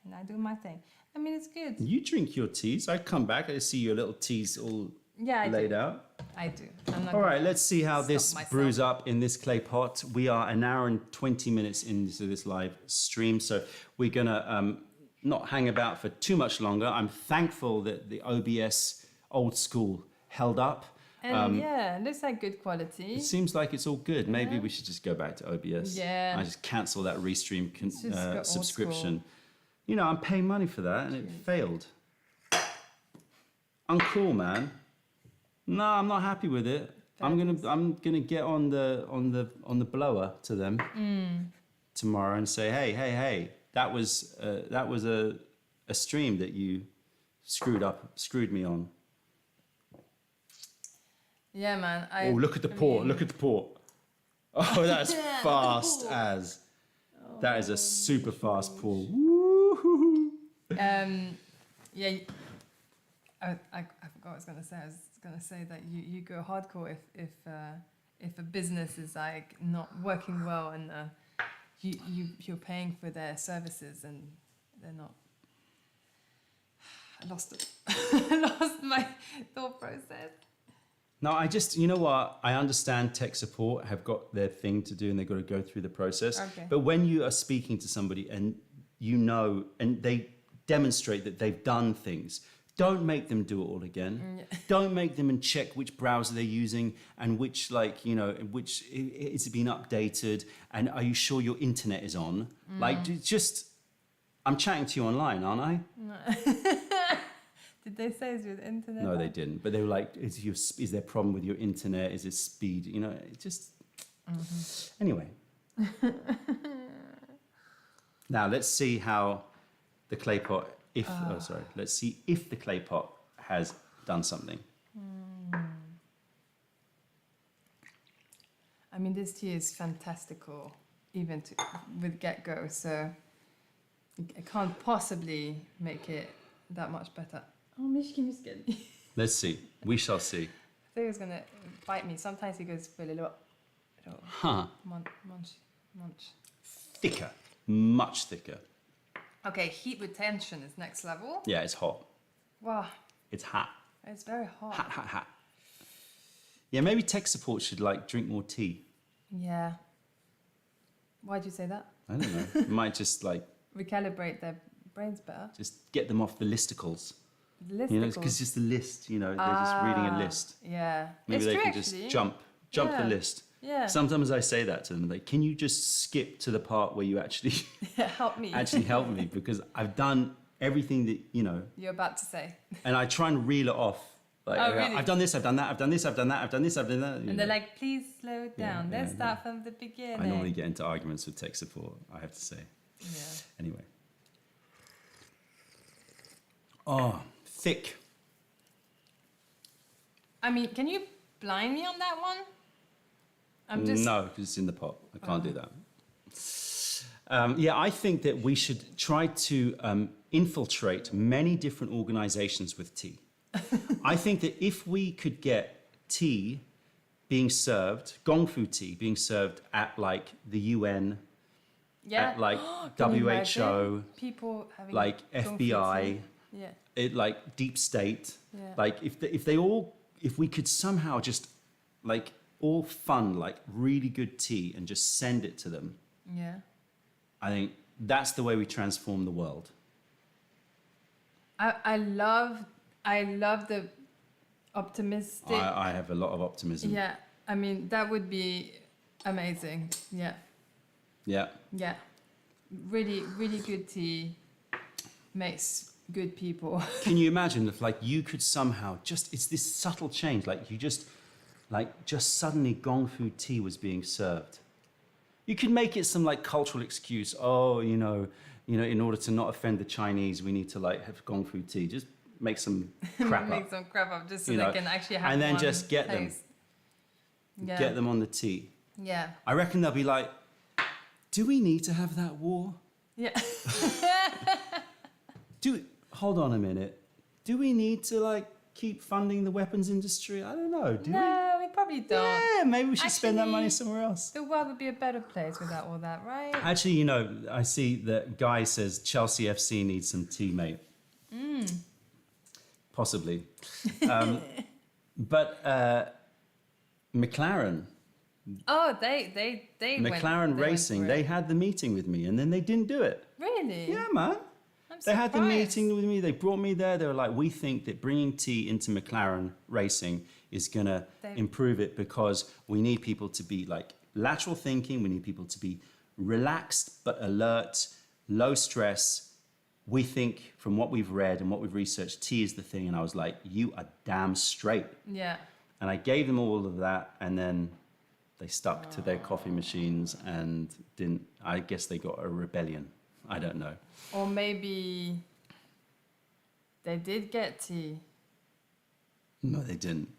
And I do my thing. I mean, it's good. You drink your teas. I come back. I see your little teas all Yeah, I laid do. out. I do. I'm not All gonna right, let's see how stop this myself. brews up in this clay pot. We are an hour and 20 minutes into this live stream, so we're going to not hang about for too much longer. I'm thankful that the OBS old school held up. And yeah, it looks like good quality. It seems like it's all good. Maybe we should just go back to OBS. Yeah. I just cancel that Restream Just go old subscription. You know, I'm paying money for that and it failed. Uncool, man. No, I'm not happy with it. I'm gonna get on the blower to them tomorrow and say, hey, that was a stream that you screwed me on. Yeah, man. Oh, look at the port. Look at the port. Oh, that's fast as. That is a super fast pour. Woo-hoo-hoo. Yeah. I forgot what I was gonna say. I was gonna say that you go hardcore if a business is like not working well and you're paying for their services and they're not. I lost it. I lost my thought process. No, you know what? I understand tech support have got their thing to do and they've got to go through the process. Okay. But when you are speaking to somebody and you know, and they demonstrate that they've done things, don't make them do it all again. Don't make them and check which browser they're using and which, like, you know, which it's been updated and are you sure your internet is on? Like, just, I'm chatting to you online, aren't I? Did they say it's with internet? No, they didn't. But they were like, is there a problem with your internet? Is it speed? You know, it just... Anyway. Now, let's see how the clay pot... let's see if the clay pot has done something. I mean, this tea is fantastical, even with get-go, so I can't possibly make it that much better. Oh, Mishki Miskin. Let's see. We shall see. I thought he was going to bite me. Sometimes he goes for a little munch. Thicker. Much thicker. Okay, heat retention is next level. Yeah, it's hot. Wow, It's hot. it's very hot. Hot. Yeah, maybe tech support should, like, drink more tea. Yeah. Why'd you say that? I don't know. It might just, like, Recalibrate their brains better. just get them off the listicles. The listicles. You know, because it's just a list, you know, they're just reading a list. Yeah. Maybe It's they true, can actually. just jump the Yeah. list. Yeah. Sometimes I say that to them, like, can you just skip to the part where you actually Help me. help me? Because I've done everything that, you know, You're about to say. and I try and reel it off. Like, Oh, really? I've done this, I've done that, I've done this, I've done that, I've done this, I've done that. you And they're know. like, please slow it down. Yeah, Let's yeah, start from the beginning. I normally get into arguments with tech support, I have to say. Yeah. Anyway. Oh, thick. I mean, can you blind me on that one? I'm just. No, because it's in the pot. I can't do that. Yeah, I think that we should try to infiltrate many different organizations with tea. I think that if we could get tea being served, Gong Fu tea being served at, like, the UN, Yeah. at, like, Can you WHO, imagine people having like Kung Fu FBI, tea? Yeah. like deep state, Yeah. like if we could somehow just, like, all fund, like, really good tea and just send it to them, Yeah. I think that's the way we transform the world. I love the optimistic. I have a lot of optimism. Yeah. I mean, that would be amazing. Yeah. Yeah. Yeah. Really, really good tea makes good people. Can you imagine if, like, you could somehow it's this subtle change, like, you just suddenly Gong Fu tea was being served. You could make it some, like, cultural excuse. Oh, you know, in order to not offend the Chinese, we need to, like, have Gong Fu tea. Just make some crap Make up. some crap up just so You they know, can actually have and then one just get them. taste. Yeah. Get them on the tea. Yeah. I reckon they'll be like, do we need to have that war? Yeah. Hold on a minute. do we need to like keep funding the weapons industry? I don't know. Do we? No, we probably don't. Yeah, maybe we should spend that money Actually, somewhere else. The world would be a better place without all that, right? Actually, you know, I see that Guy says Chelsea FC needs some tea, mate. Possibly. But McLaren, Oh, they McLaren went Racing, for they it. had the meeting with me and then they didn't do it. Really? Yeah, man. I'm They had the surprised. meeting with me. They brought me there. They were like, we think that bringing tea into McLaren Racing is going to improve it because we need people to be like lateral thinking. We need people to be relaxed but alert, low stress. We think from what we've read and what we've researched, tea is the thing. And I was like, you are damn straight. Yeah. And I gave them all of that. And then they stuck to their coffee machines and didn't, I guess they got a rebellion. I don't know. Or maybe they did get tea. No, they didn't.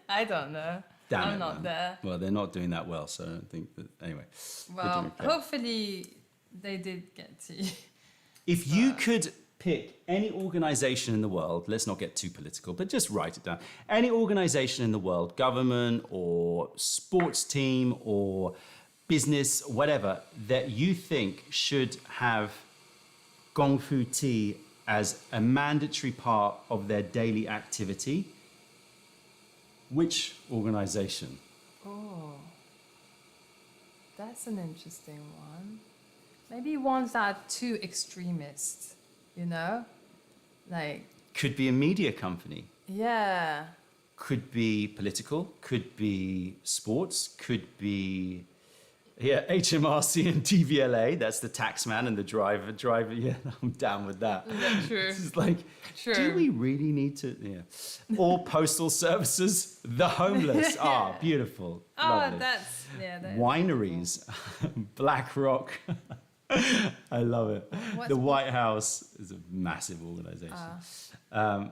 I don't know. Damn I'm it, not man. there. Well, they're not doing that well, so I don't think that. Anyway. Well, doing okay. hopefully they did get tea. If you could pick any organization in the world, let's not get too political, but just write it down. Any organization in the world, government or sports team or business, whatever, that you think should have Gong Fu tea as a mandatory part of their daily activity, which organization? Oh, that's an interesting one. Maybe ones that are too extremist, you know? Like, Could be a media company, yeah. could be political, could be sports, could be HMRC and DVLA. That's the taxman and the driver. Yeah, I'm down with that. Yeah, true. It's like, True. do we really need to? Yeah. Or postal services, the homeless. Ah, beautiful. Oh, Lovely. that's, yeah. That is Wineries, Black Rock. I love it. What's- The White House is a massive organization. Oh,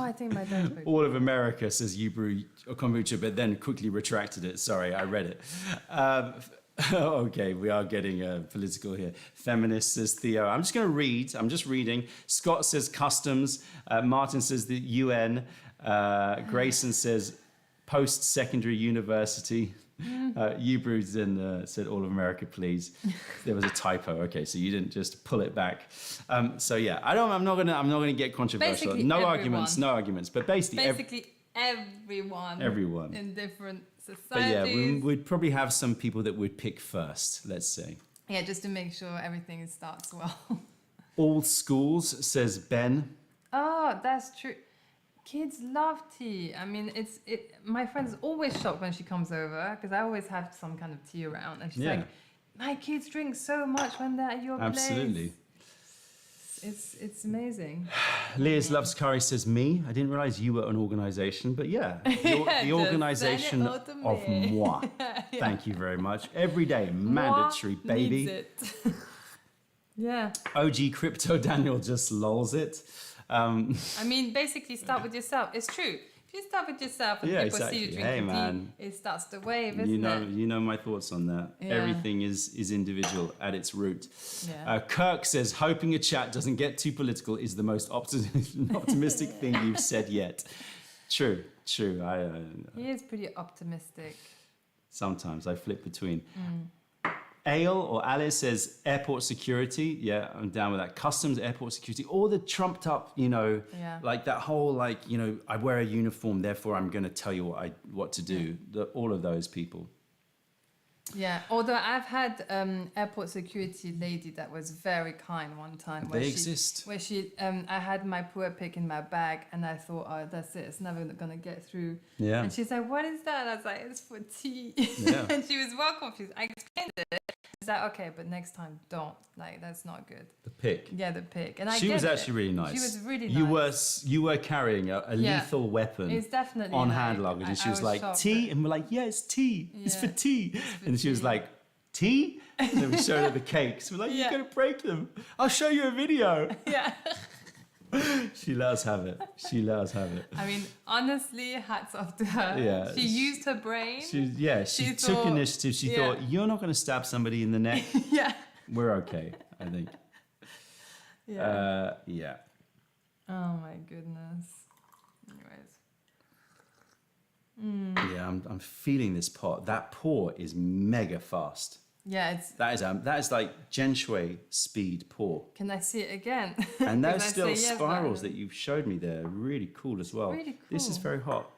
I think my dad would. All of America says you brew kombucha, but then quickly retracted it. Sorry, I read it. Okay, we are getting political here. Feminist says Theo. I'm just going to read. I'm just reading. Scott says customs. Martin says the UN. Grayson says post-secondary university. Ubru then said all of America, please. There was a typo. Okay, so you didn't just pull it back. So yeah, I'm not gonna get controversial. Basically No everyone. arguments. But basically, Everyone in different societies. but yeah, we'd probably have some people that would pick first. Let's say Yeah, just to make sure everything starts well. all schools, says Ben. Oh, that's true. Kids love tea. I mean, my friend's always shocked when she comes over because I always have some kind of tea around, and she's Yeah. like, "My kids drink so much when they're at your Absolutely. place." It's amazing. Liz Loves Curry says me. I didn't realize you were an organization, but yeah, the just organization send it of all to me. moi. Thank you very much. Every day, mandatory, Moi baby. needs it. Yeah. OG Crypto Daniel just lols it. I mean, basically, start with yourself. It's true. If you start with yourself and Yeah, people exactly. see you Hey, drinking man. tea, it starts to wave, isn't You know my thoughts on that. Yeah. Everything is individual at its root. Yeah. Kirk says, hoping a chat doesn't get too political is the most optimistic thing you've said yet. True. He is pretty optimistic. Sometimes I flip between. Ale or Alice says airport security. Yeah, I'm down with that. Customs, airport security, all the trumped up, Yeah. like that whole I wear a uniform, therefore I'm going to tell you what to do. All of those people. Yeah, although I've had airport security lady that was very kind one time. They exist. Where I had my poor pick in my bag and I thought, oh, that's it, it's never gonna get through. Yeah. And she's like, what is that? And I was like, it's for tea. Yeah. And she was well confused. I explained it. She's like, okay, but next time don't. Like, that's not good. The pick. Yeah, the pick. And I She get was it. actually really nice. She was really nice. You were carrying a Yeah. lethal weapon It's definitely on like- hand luggage, and she I was like, shocked tea? that- And we're like, yeah, it's tea. It's for Yeah, tea. And she was tea. like, tea? And then we showed her the cakes. We're like, Yeah. you're going to break them. I'll show you a video. Yeah. She let us have it. I mean, honestly, hats off to her. Yeah. She used her brain. She She took thought- initiative. She yeah. thought, you're not going to stab somebody in the neck. Yeah. We're okay, I think. Yeah. Oh my goodness. Anyways. Yeah, I'm feeling this pot. That pour is mega fast. Yeah, it's. That is like Jen Shui speed pour. Can I see it again? And those 'Cause I still say yes, spirals but that you showed me there are really cool as well. really This is cool. very hot.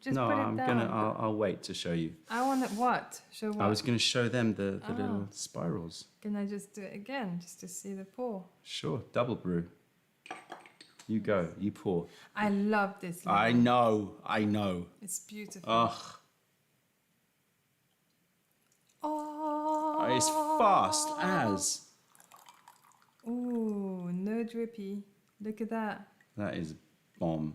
Just No, put it I'm down. I'll wait to show you. I want it. What? Show what? I was gonna show them the little spirals. Can I just do it again, just to see the pour? Sure, double brew. You go, you pour. I love this. I label. know. It's beautiful. Ugh, Oh. it's fast as. Ooh, no drippy. Look at that. That is bomb.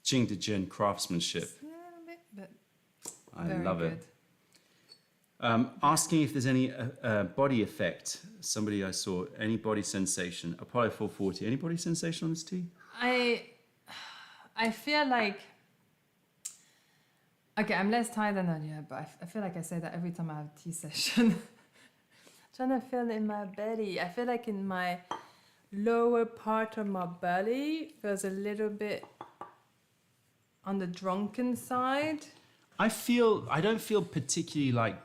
Jing to Jin craftsmanship. Just a little bit, but I very love good. it. Asking if there's any body effect. Somebody I saw, any body sensation. Apollo 440, any body sensation on this tea? I feel like. Okay, I'm less tired than earlier, but I feel like I say that every time I have a tea session. Trying to feel in my belly. I feel like in my lower part of my belly feels a little bit on the drunken side. I don't feel particularly like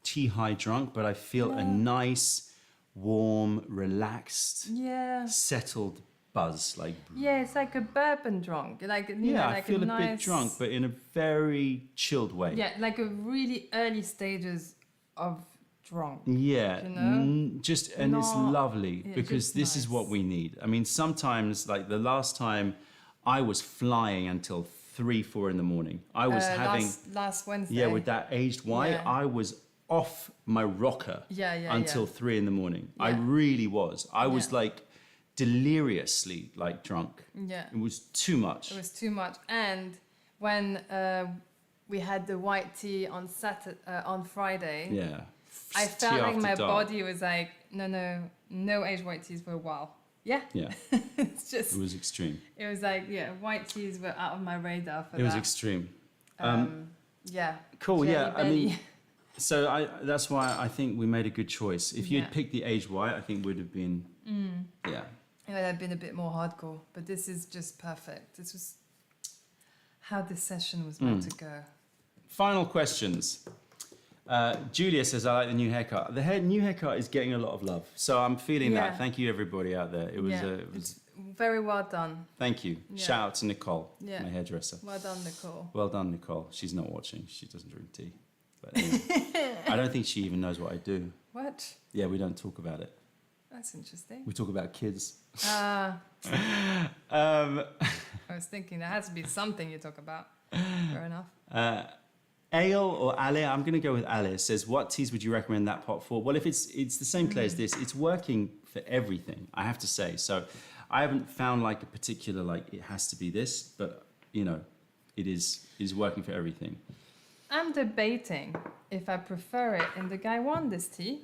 tea high drunk, but I feel a nice, warm, relaxed, settled buzz. Like Yeah, it's like a bourbon drunk. Like, you know, I like feel a nice, bit drunk, but in a very chilled way. Yeah, like a really early stages of drunk. Yeah, You know? just and it's Not- lovely yeah, because just this is what nice. we need. I mean, sometimes like the last time, I was flying until 3-4 in the morning. I was having last Wednesday. yeah with that aged white. Yeah. I was off my rocker until 3 in the morning. I Yeah. really was. I was Yeah. like deliriously like drunk. Yeah. It was too much. It was too much. And when we had the white tea on on Friday, Yeah. I Tea felt like after my dark. body was like, no aged white teas for a while. Yeah. Yeah, It's just, it was extreme. it was like, white teas were out of my radar for It was that. extreme. Yeah. Cool. Jelly Yeah, I mean. belly. So that's why I think we made a good choice. If you'd Yeah. picked the aged white, I think would have been yeah. It would have been a bit more hardcore, but this is just perfect. This was how this session was meant to go. Final questions. Julia says, I like the new haircut. The new haircut is getting a lot of love. So I'm feeling Yeah. that. Thank you, everybody out there. It was, it was It's very well done. thank you. Yeah. Shout out to Nicole, Yeah. my hairdresser. Well done, Nicole. Well done, Nicole. She's not watching. She doesn't drink tea. But anyway, I don't think she even knows what I do. What? Yeah, we don't talk about it. That's interesting. We talk about kids. I Um, was thinking there has to be something you talk about. Fair enough. Ale or Ale, I'm going to go with Ale, says, what teas would you recommend that pot for? Well, if it's the same clay as this, it's working for everything, I have to say. So I haven't found like a particular, like it has to be this, but you know, it is working for everything. I'm debating if I prefer it in the Gaiwans tea.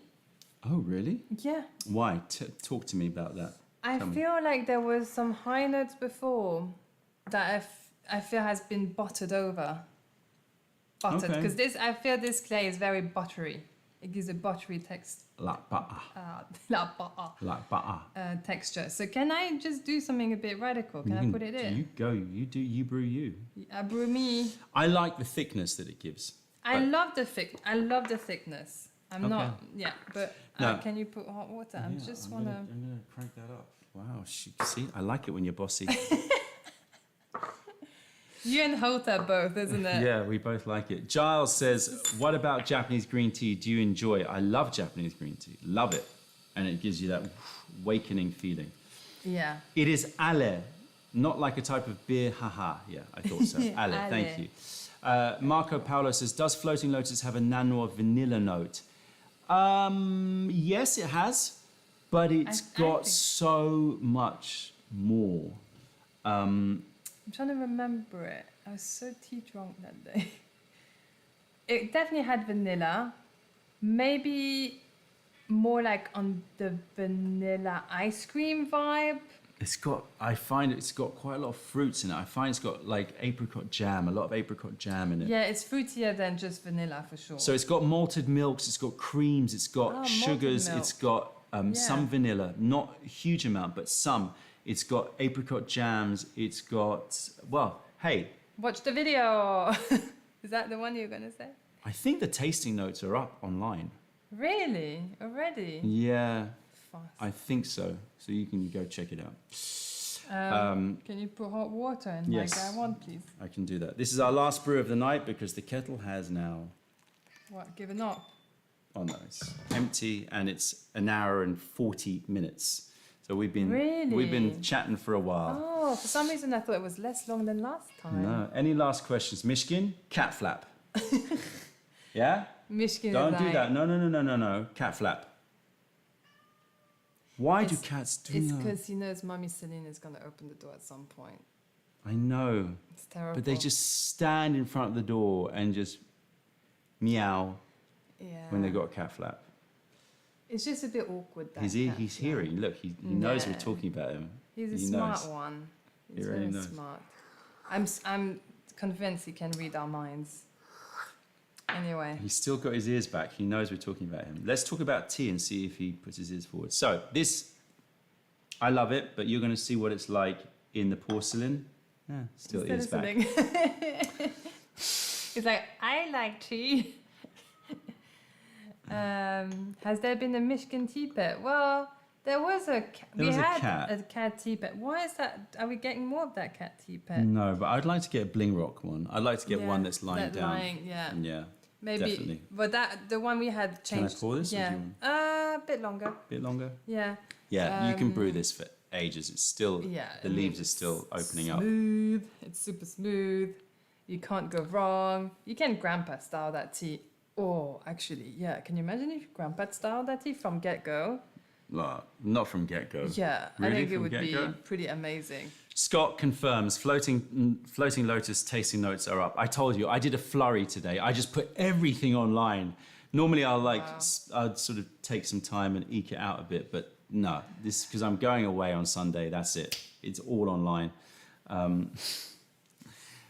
Oh, really? Yeah. Why? Talk to me about that. I Tell me. feel like there was some high notes before that I feel has been buttered over. Buttered. Okay. Because I feel this clay is very buttery. It gives a buttery Like butter. texture. So can I just do something a bit radical? Can I put it in? You go. You do. You brew you. Brew me. I like the thickness that it gives. I But- love the thickness. I'm Okay. not. Yeah, but No. can you put hot water? I just I'm wanna. gonna crank that up. Wow. See, I like it when you're bossy. You and Hota both, isn't it? Yeah, we both like it. Giles says, what about Japanese green tea? Do you enjoy? I love Japanese green tea. Love it. And it gives you that awakening feeling. Yeah. It is ale, not like a type of beer. Haha. Yeah, I thought so. Ale, Ale. thank you. Marco Paolo says, does Floating Lotus have a nano vanilla note? Yes, it has. But it's I got think- so much more. I'm trying to remember it. I was so tea drunk that day. It definitely had vanilla. Maybe more like on the vanilla ice cream vibe. I find it's got quite a lot of fruits in it. I find it's got like apricot jam, a lot of apricot jam in it. Yeah, it's fruitier than just vanilla for sure. So it's got malted milks, it's got creams, it's got malted sugars, milk. it's got some vanilla, not a huge amount, but some. It's got apricot jams. It's got, well, hey. Watch the video. Is that the one you're going to say? I think the tasting notes are up online. Really? Already? Yeah, Fast. I think so. So you can go check it out. Can you put hot water in Yes. my Gaiwan, please? I can do that. This is our last brew of the night because the kettle has now, What, given up? oh no, it's empty and it's an hour and 40 minutes. So we've been Really? chatting for a while. Oh, for some reason I thought it was less long than last time. No. Any last questions? Mishkin, cat flap. Yeah? Mishkin Don't is do like, that. No. Cat flap. Why do cats do It's that? because he knows Mummy Celine is going to open the door at some point. I know. It's terrible. But they just stand in front of the door and just meow when they got a cat flap. It's just a bit awkward. That He's cat, he's yeah. hearing. Look, he knows we're Yeah. talking about him. He's a He smart knows. one. He He's really very knows. smart. I'm convinced he can read our minds. Anyway. He's still got his ears back. He knows we're talking about him. Let's talk about tea and see if he puts his ears forward. So this, I love it, but you're going to see what it's like in the porcelain. Yeah, still Instead ears of back. sitting. He's like, I like tea. Has there been a Michigan tea pet? Well, there was a cat. There was a cat. a cat tea pet. Why is that? Are we getting more of that cat tea pet? No, but I'd like to get a bling rock one. I'd like to get one that's lying down. Yeah. Yeah, Maybe. definitely. But the one we had Can I changed. pour this, or do Yeah. you want- A bit longer. Bit longer. Yeah. Yeah, you can brew this for ages. It's still Yeah. the I mean, leaves are still opening up. Smooth. It's super smooth. You can't go wrong. You can grandpa style that tea. Oh, actually, yeah. Can you imagine if grandpa style that tea from get go? Not from get go. Yeah, I Really? think it From would get-go? be pretty amazing. Scott confirms floating lotus tasting notes are up. I told you I did a flurry today. I just put everything online. Normally I'd sort of take some time and eke it out a bit, but no, this because I'm going away on Sunday. That's it. It's all online.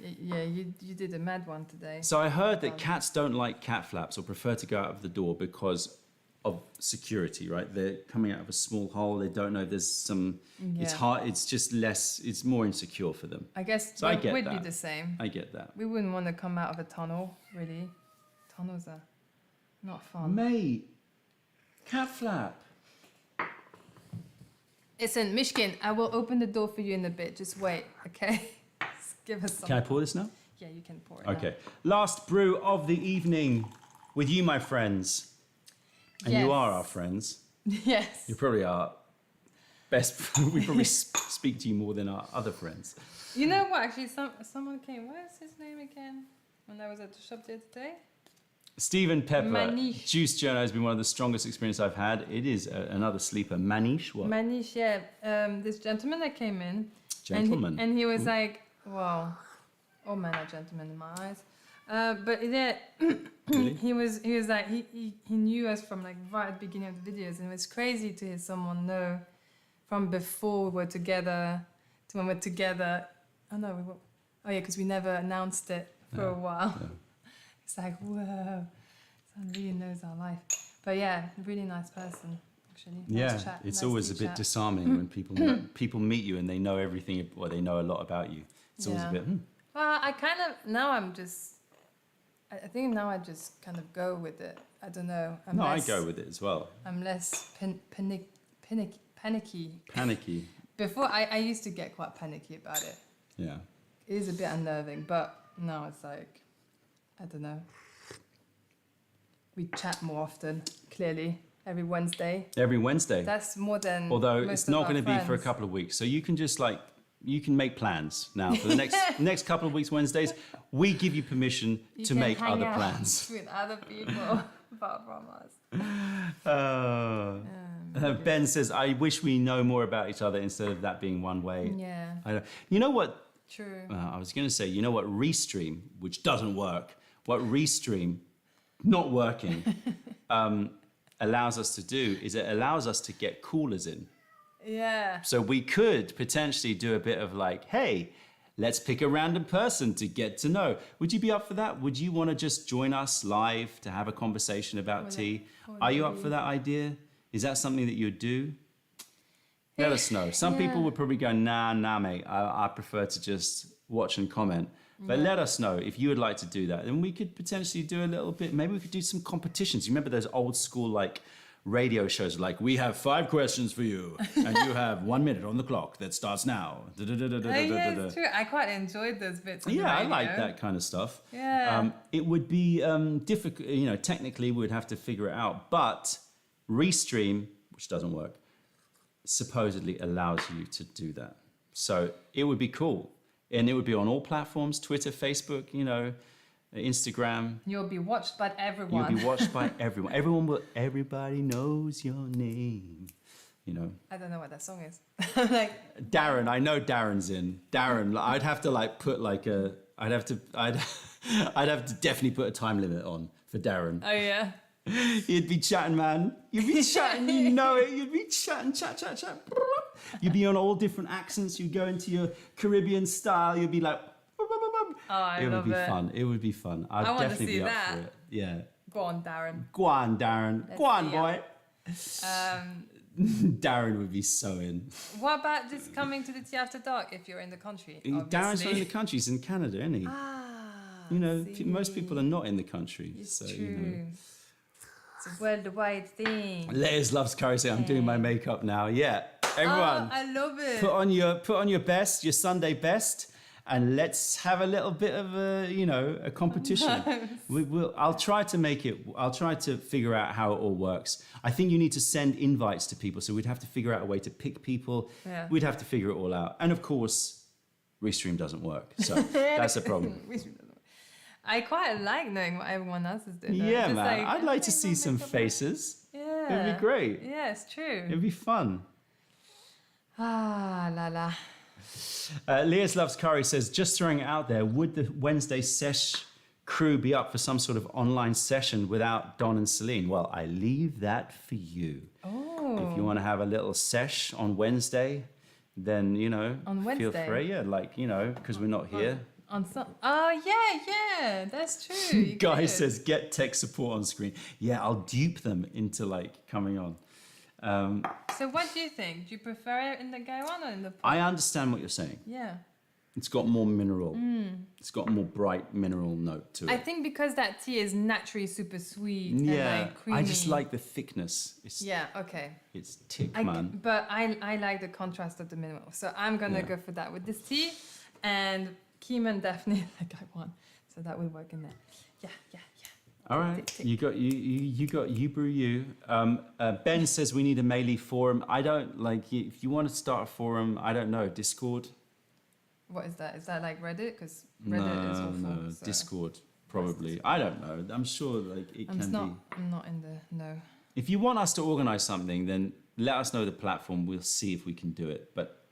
Yeah, you did a mad one today. So I heard that cats don't like cat flaps or prefer to go out of the door because of security, right? They're coming out of a small hole. They don't know if there's some. It's Yeah. hard. It's just less. It's more insecure for them. I guess So I it get would be that. the same. I get that. We wouldn't want to come out of a tunnel, really. Tunnels are not fun. Mate, cat flap. Listen, Mishkin, I will open the door for you in a bit. Just wait, okay? Just give us some. Can I pour this now? Yeah, you can pour it. now. Okay. Last brew of the evening with you, my friends. And you are our Yes. friends. Yes. You probably are best. We probably speak to you more than our other friends. You know what? Actually, someone came. What is his name again? When I was at the shop the other day. Stephen Pepper, Manish. Juice Journal has been one of the strongest experiences I've had. It is another sleeper. Manish, what? Manish, yeah. This gentleman that came in. Gentleman. And he was like, wow. All men are gentlemen in my eyes. But yeah, Really? he was like, he knew us from like right at the beginning of the videos. And it was crazy to hear someone know from before we were together to when we're together. Oh no, oh yeah, because we never announced it for a while. Yeah. It's like, whoa, someone really knows our life. But yeah, really nice person, actually. Yeah, Nice chat, it's nice always a tea bit chat. disarming when people meet you and they know everything, or they know a lot about you. It's always a Yeah. bit. Well, I kind of, now I'm just, I think now I just kind of go with it. I don't know. No, I go with it as well. I'm less panicky. Panicky. Before, I used to get quite panicky about it. Yeah. It is a bit unnerving, but now it's like, I don't know. We chat more often, clearly, every Wednesday. Every Wednesday. That's more than Although most it's of not our going to be for a friends. couple of weeks. So you can just you can make plans now for the next couple of weeks, Wednesdays. We give you permission You to can make hang other out plans. with other people, apart from us. Ben says, I wish we know more about each other instead of that being one way. Yeah, You know what? true. I was going to say, you know what Restream, which doesn't work, what Restream, not working, allows us to do is it allows us to get callers in. Yeah. So we could potentially do a bit of like, hey, let's pick a random person to get to know. Would you be up for that? Would you want to just join us live to have a conversation about tea? Are you up for that idea? Is that something that you would do? Let us know. Some people would probably go, nah, mate. I prefer to just watch and comment. But let us know if you would like to do that. And we could potentially do a little bit. Maybe we could do some competitions. You remember those old school like radio shows like, we have 5 questions for you and you have 1 minute on the clock that starts now. Yeah, it's true. I quite enjoyed those bits. Yeah, I like that kind of stuff. Yeah. It would be difficult, you know, technically we would have to figure it out. But Restream, which doesn't work, supposedly allows you to do that. So it would be cool. And it would be on all platforms, Twitter, Facebook, you know, Instagram. You'll be watched by everyone. You'll be watched by everyone. Everybody knows your name. You know. I don't know what that song is. Like Darren, I know Darren's in. Darren, I'd have to like put like I'd have to definitely put a time limit on for Darren. Oh yeah. You'd be chatting, man. You'd be chatting, you know it. You'd be chatting, chat. You'd be on all different accents. You'd go into your Caribbean style. You'd be like, oh, I love it. Would be fun. It would be fun. I'd want to definitely see be up that. for it. Yeah. Go on, Darren. Go on, Darren. Let's Go on, see boy. it. Darren would be so in. What about just coming to the tea after dark if you're in the country? Darren's obviously? not in the country. He's in Canada, isn't he? You know, most people are not in the country. It's so, true. you know. It's a worldwide thing. Les loves curry. Saying, I'm doing my makeup now. Yeah, everyone. Oh, I love it. Put on your best, your Sunday best, and let's have a little bit of a competition. I'll try to make it. I'll try to figure out how it all works. I think you need to send invites to people, so we'd have to figure out a way to pick people. Yeah. We'd have to figure it all out, and of course, Restream doesn't work, so that's a problem. I quite like knowing what everyone else is doing. Yeah, Just man. like, I'd like to see some faces. Yeah. It'd be great. Yeah, it's true. It'd be fun. Ah, la la. Leah's Loves Curry says, just throwing it out there, would the Wednesday Sesh crew be up for some sort of online session without Don and Celine? Well, I leave that for you. Oh. If you want to have a little sesh on Wednesday, then, On feel Wednesday? free. Yeah, because we're not here. Oh, yeah, that's true. You Guy could. says, get tech support on screen. Yeah, I'll dupe them into coming on. So what do you think? Do you prefer it in the Gaiwan or in the pot? I understand what you're saying. Yeah. It's got more mineral. It's got a more bright mineral note to it. I think because that tea is naturally super sweet and creamy. I just like the thickness. Yeah, okay. It's thick, man. But I like the contrast of the mineral. So I'm going to go for that with this tea. And Keemun definitely like Gaiwan. So that will work in there. Yeah. All right, Tick. you got you brew you. Ben says we need a Melee forum. I don't if you want to start a forum. I don't know, Discord. What is that? Is that like Reddit? Because Reddit is awful. No, so. Discord probably. I don't know. I'm sure it can be. I'm not in the know. If you want us to organize something, then let us know the platform. We'll see if we can do it. But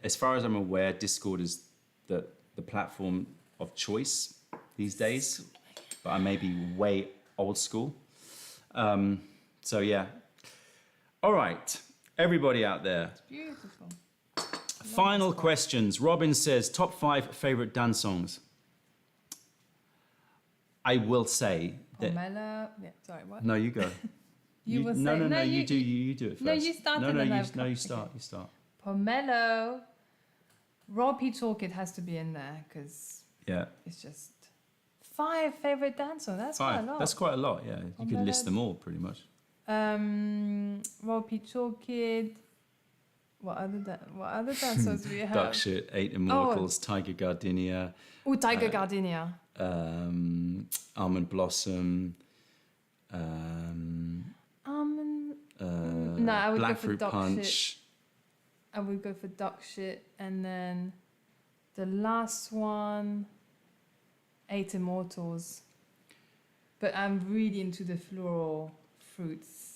as far as I'm aware, Discord is the platform of choice these days. But I may be way old school. So yeah. All right, everybody out there. It's beautiful. Final questions. Robin says, top 5 favorite dance songs. I will say that. Pomelo. Yeah, sorry, what? No, you go. You will no, say. no, you do it first. No, you start. No, you Okay. start. You start. Pomelo. Raw Peach Orchid has to be in there because Yeah. it's just 5 favorite dance songs. That's 5. quite a lot. That's quite a lot. Yeah, you could list them all pretty much. Raw Peach Orchid. What other dance songs do we have? Duck Shit, 8 Immortals, Tiger Gardenia. Oh, Tiger Gardenia. Almond Blossom. No, I would go for Blackfruit Duck Punch. Shit. I would go for Duck Shit, and then the last one, 8 Immortals. But I'm really into the floral fruits.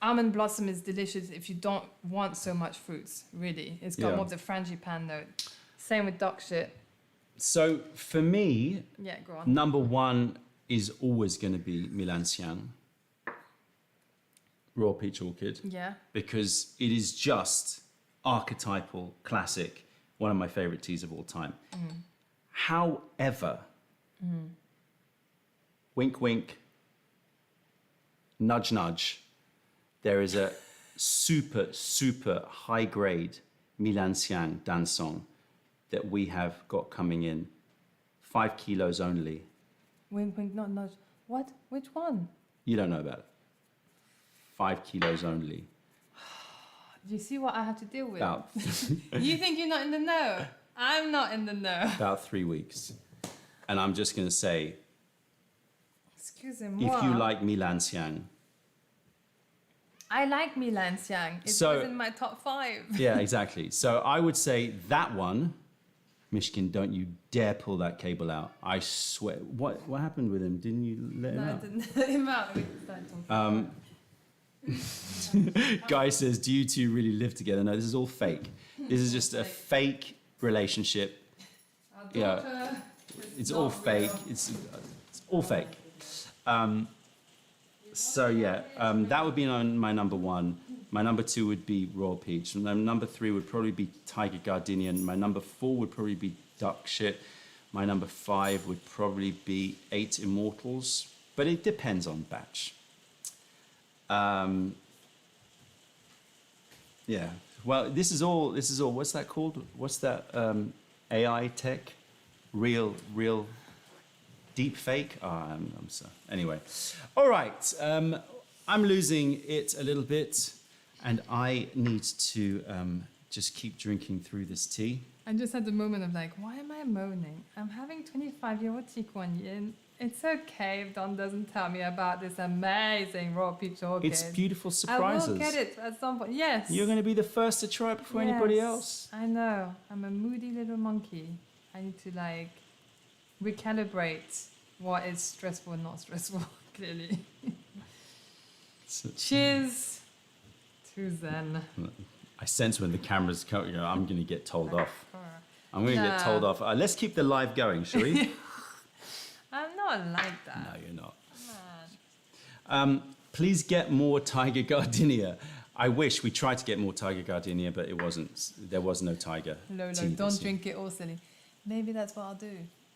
Almond Blossom is delicious if you don't want so much fruits, really. It's got Yeah. more of the frangipane note. Same with Duck Shit. So for me, Yeah, go on. number 1 is always going to be Milan Xiang, Raw Peach Orchid. Yeah. Because it is just archetypal, classic, one of my favorite teas of all time. However, wink, wink, nudge, nudge, there is a super, super high grade Milansiang Dansong that we have got coming in. 5 kilos only. Wink, wink, not nudge. What? Which one? You don't know about it. 5 kilos only. Do you see what I have to deal with? About, You think you're not in the know? I'm not in the know. about 3 weeks. And I'm just going to say, Excusez-moi. if you like Milansiang, I like Milansiang. It So- was in my top 5. yeah, exactly. So I would say that one, Mishkin, don't you dare pull that cable out. I swear. What happened with him? Didn't you let him No, I out? didn't let him out. We started talking. Guy says, do you two really live together? No, this is all fake. This is just a fake relationship. Our Yeah. daughter It's is all not fake. real. It's all fake. So yeah, that would be my number 1. My number 2 would be Royal Peach. My number 3 would probably be Tiger Gardenian. My number 4 would probably be Duck Shit. My number 5 would probably be 8 Immortals. But it depends on batch. Yeah. Well, this is all. What's that called? What's that AI tech? Real deep fake. Oh, I'm so. Anyway, all right. I'm losing it a little bit, and I need to just keep drinking through this tea. I just had the moment of like, why am I moaning? I'm having 25-year-old Tikwan Yin. It's okay if Don doesn't tell me about this amazing raw peach orchid. It's beautiful surprises. I will get it at some point. Yes. You're going to be the first to try it before anybody Yes, else. I know. I'm a moody little monkey. I need to like recalibrate what is stressful and not stressful, clearly. Cheers to Zen. I sense when the cameras come, I'm going to get told off. I'm going to get No. told off. Let's keep the live going, shall we? I'm not like that. No, you're not. Man. Please get more Tiger Gardenia. I wish we tried to get more Tiger Gardenia, but it wasn't. There was no Tiger. No, tea this don't year. drink it all silly. Maybe that's what I'll do.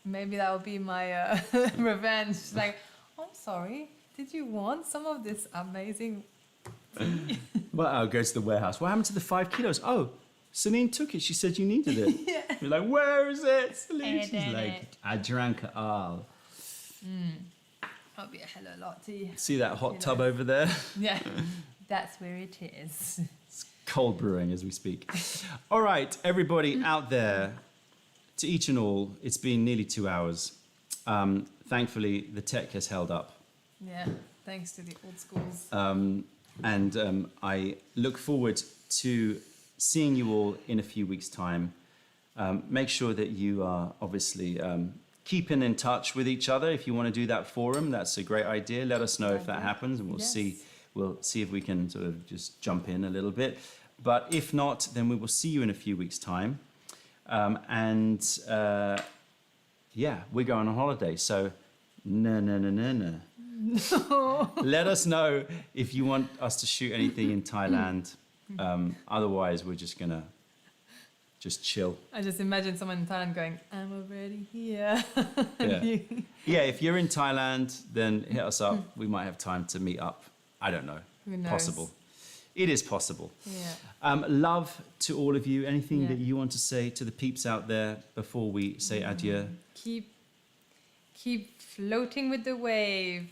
Maybe that will be my revenge. Like, I'm sorry. Did you want some of this amazing? Well, I'll go to the warehouse. What happened to the 5 kilos? Oh, Celine took it. She said you needed it. Yeah. We're like, where is it, Celine? I She's did like, it. I drank it all. That'll be a hell of a lot tea. See that hot You tub know. over there? Yeah, that's where it is. It's cold brewing as we speak. All right, everybody out there, to each and all, it's been nearly 2 hours. Thankfully, the tech has held up. Yeah, thanks to the old schools. And I look forward to seeing you all in a few weeks' time. Make sure that you are obviously keeping in touch with each other. If you want to do that forum, that's a great idea. Let us know if that happens, and we'll see if we can sort of just jump in a little bit. But if not, then we will see you in a few weeks' time. Yeah, we're going on holiday, so no. Let us know if you want us to shoot anything in Thailand. Otherwise, we're just gonna just chill. I just imagine someone in Thailand going, I'm already here. Yeah. Yeah, if you're in Thailand, then hit us up. We might have time to meet up. I don't know. Who knows? Possible. It is possible. Yeah. Love to all of you. Anything Yeah. that you want to say to the peeps out there before we say adieu? Keep floating with the wave.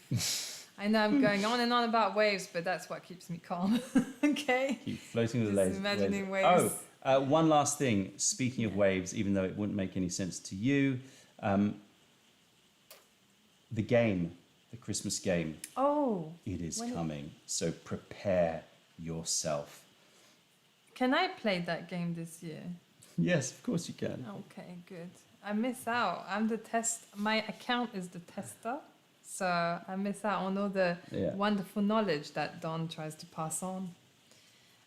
I know I'm going on and on about waves, but that's what keeps me calm. Okay? Keep floating with the Just lazy imagining waves. Oh, one last thing. Speaking of waves, even though it wouldn't make any sense to you, the game, the Christmas game, Oh. it is When it- coming. So prepare yourself. Can I play that game this year? Yes, of course you can. Okay, good. I miss out. I'm the test. My account is the tester. So I miss out on all the Yeah. wonderful knowledge that Don tries to pass on.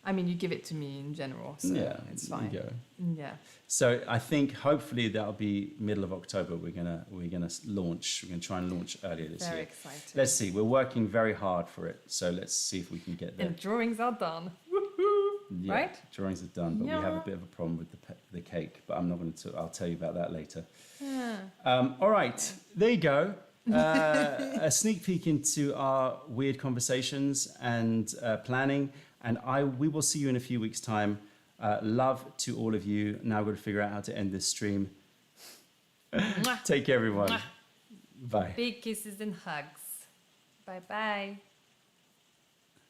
I mean, you give it to me in general, so Yeah, it's there fine. you go. Yeah. So I think hopefully that'll be middle of October. We're gonna launch. We're gonna try and launch earlier this Very year. excited. Let's see. We're working very hard for it. So let's see if we can get there. And drawings are done. Yeah, right? Drawings are done, but we have a Yeah. bit of a problem with the cake. But I'm not going to. I'll tell you about that later. Yeah. All right, there you go. a sneak peek into our weird conversations and planning. And we will see you in a few weeks' time. Love to all of you. Now I've got to figure out how to end this stream. Take care, everyone. Bye. Big kisses and hugs. Bye bye.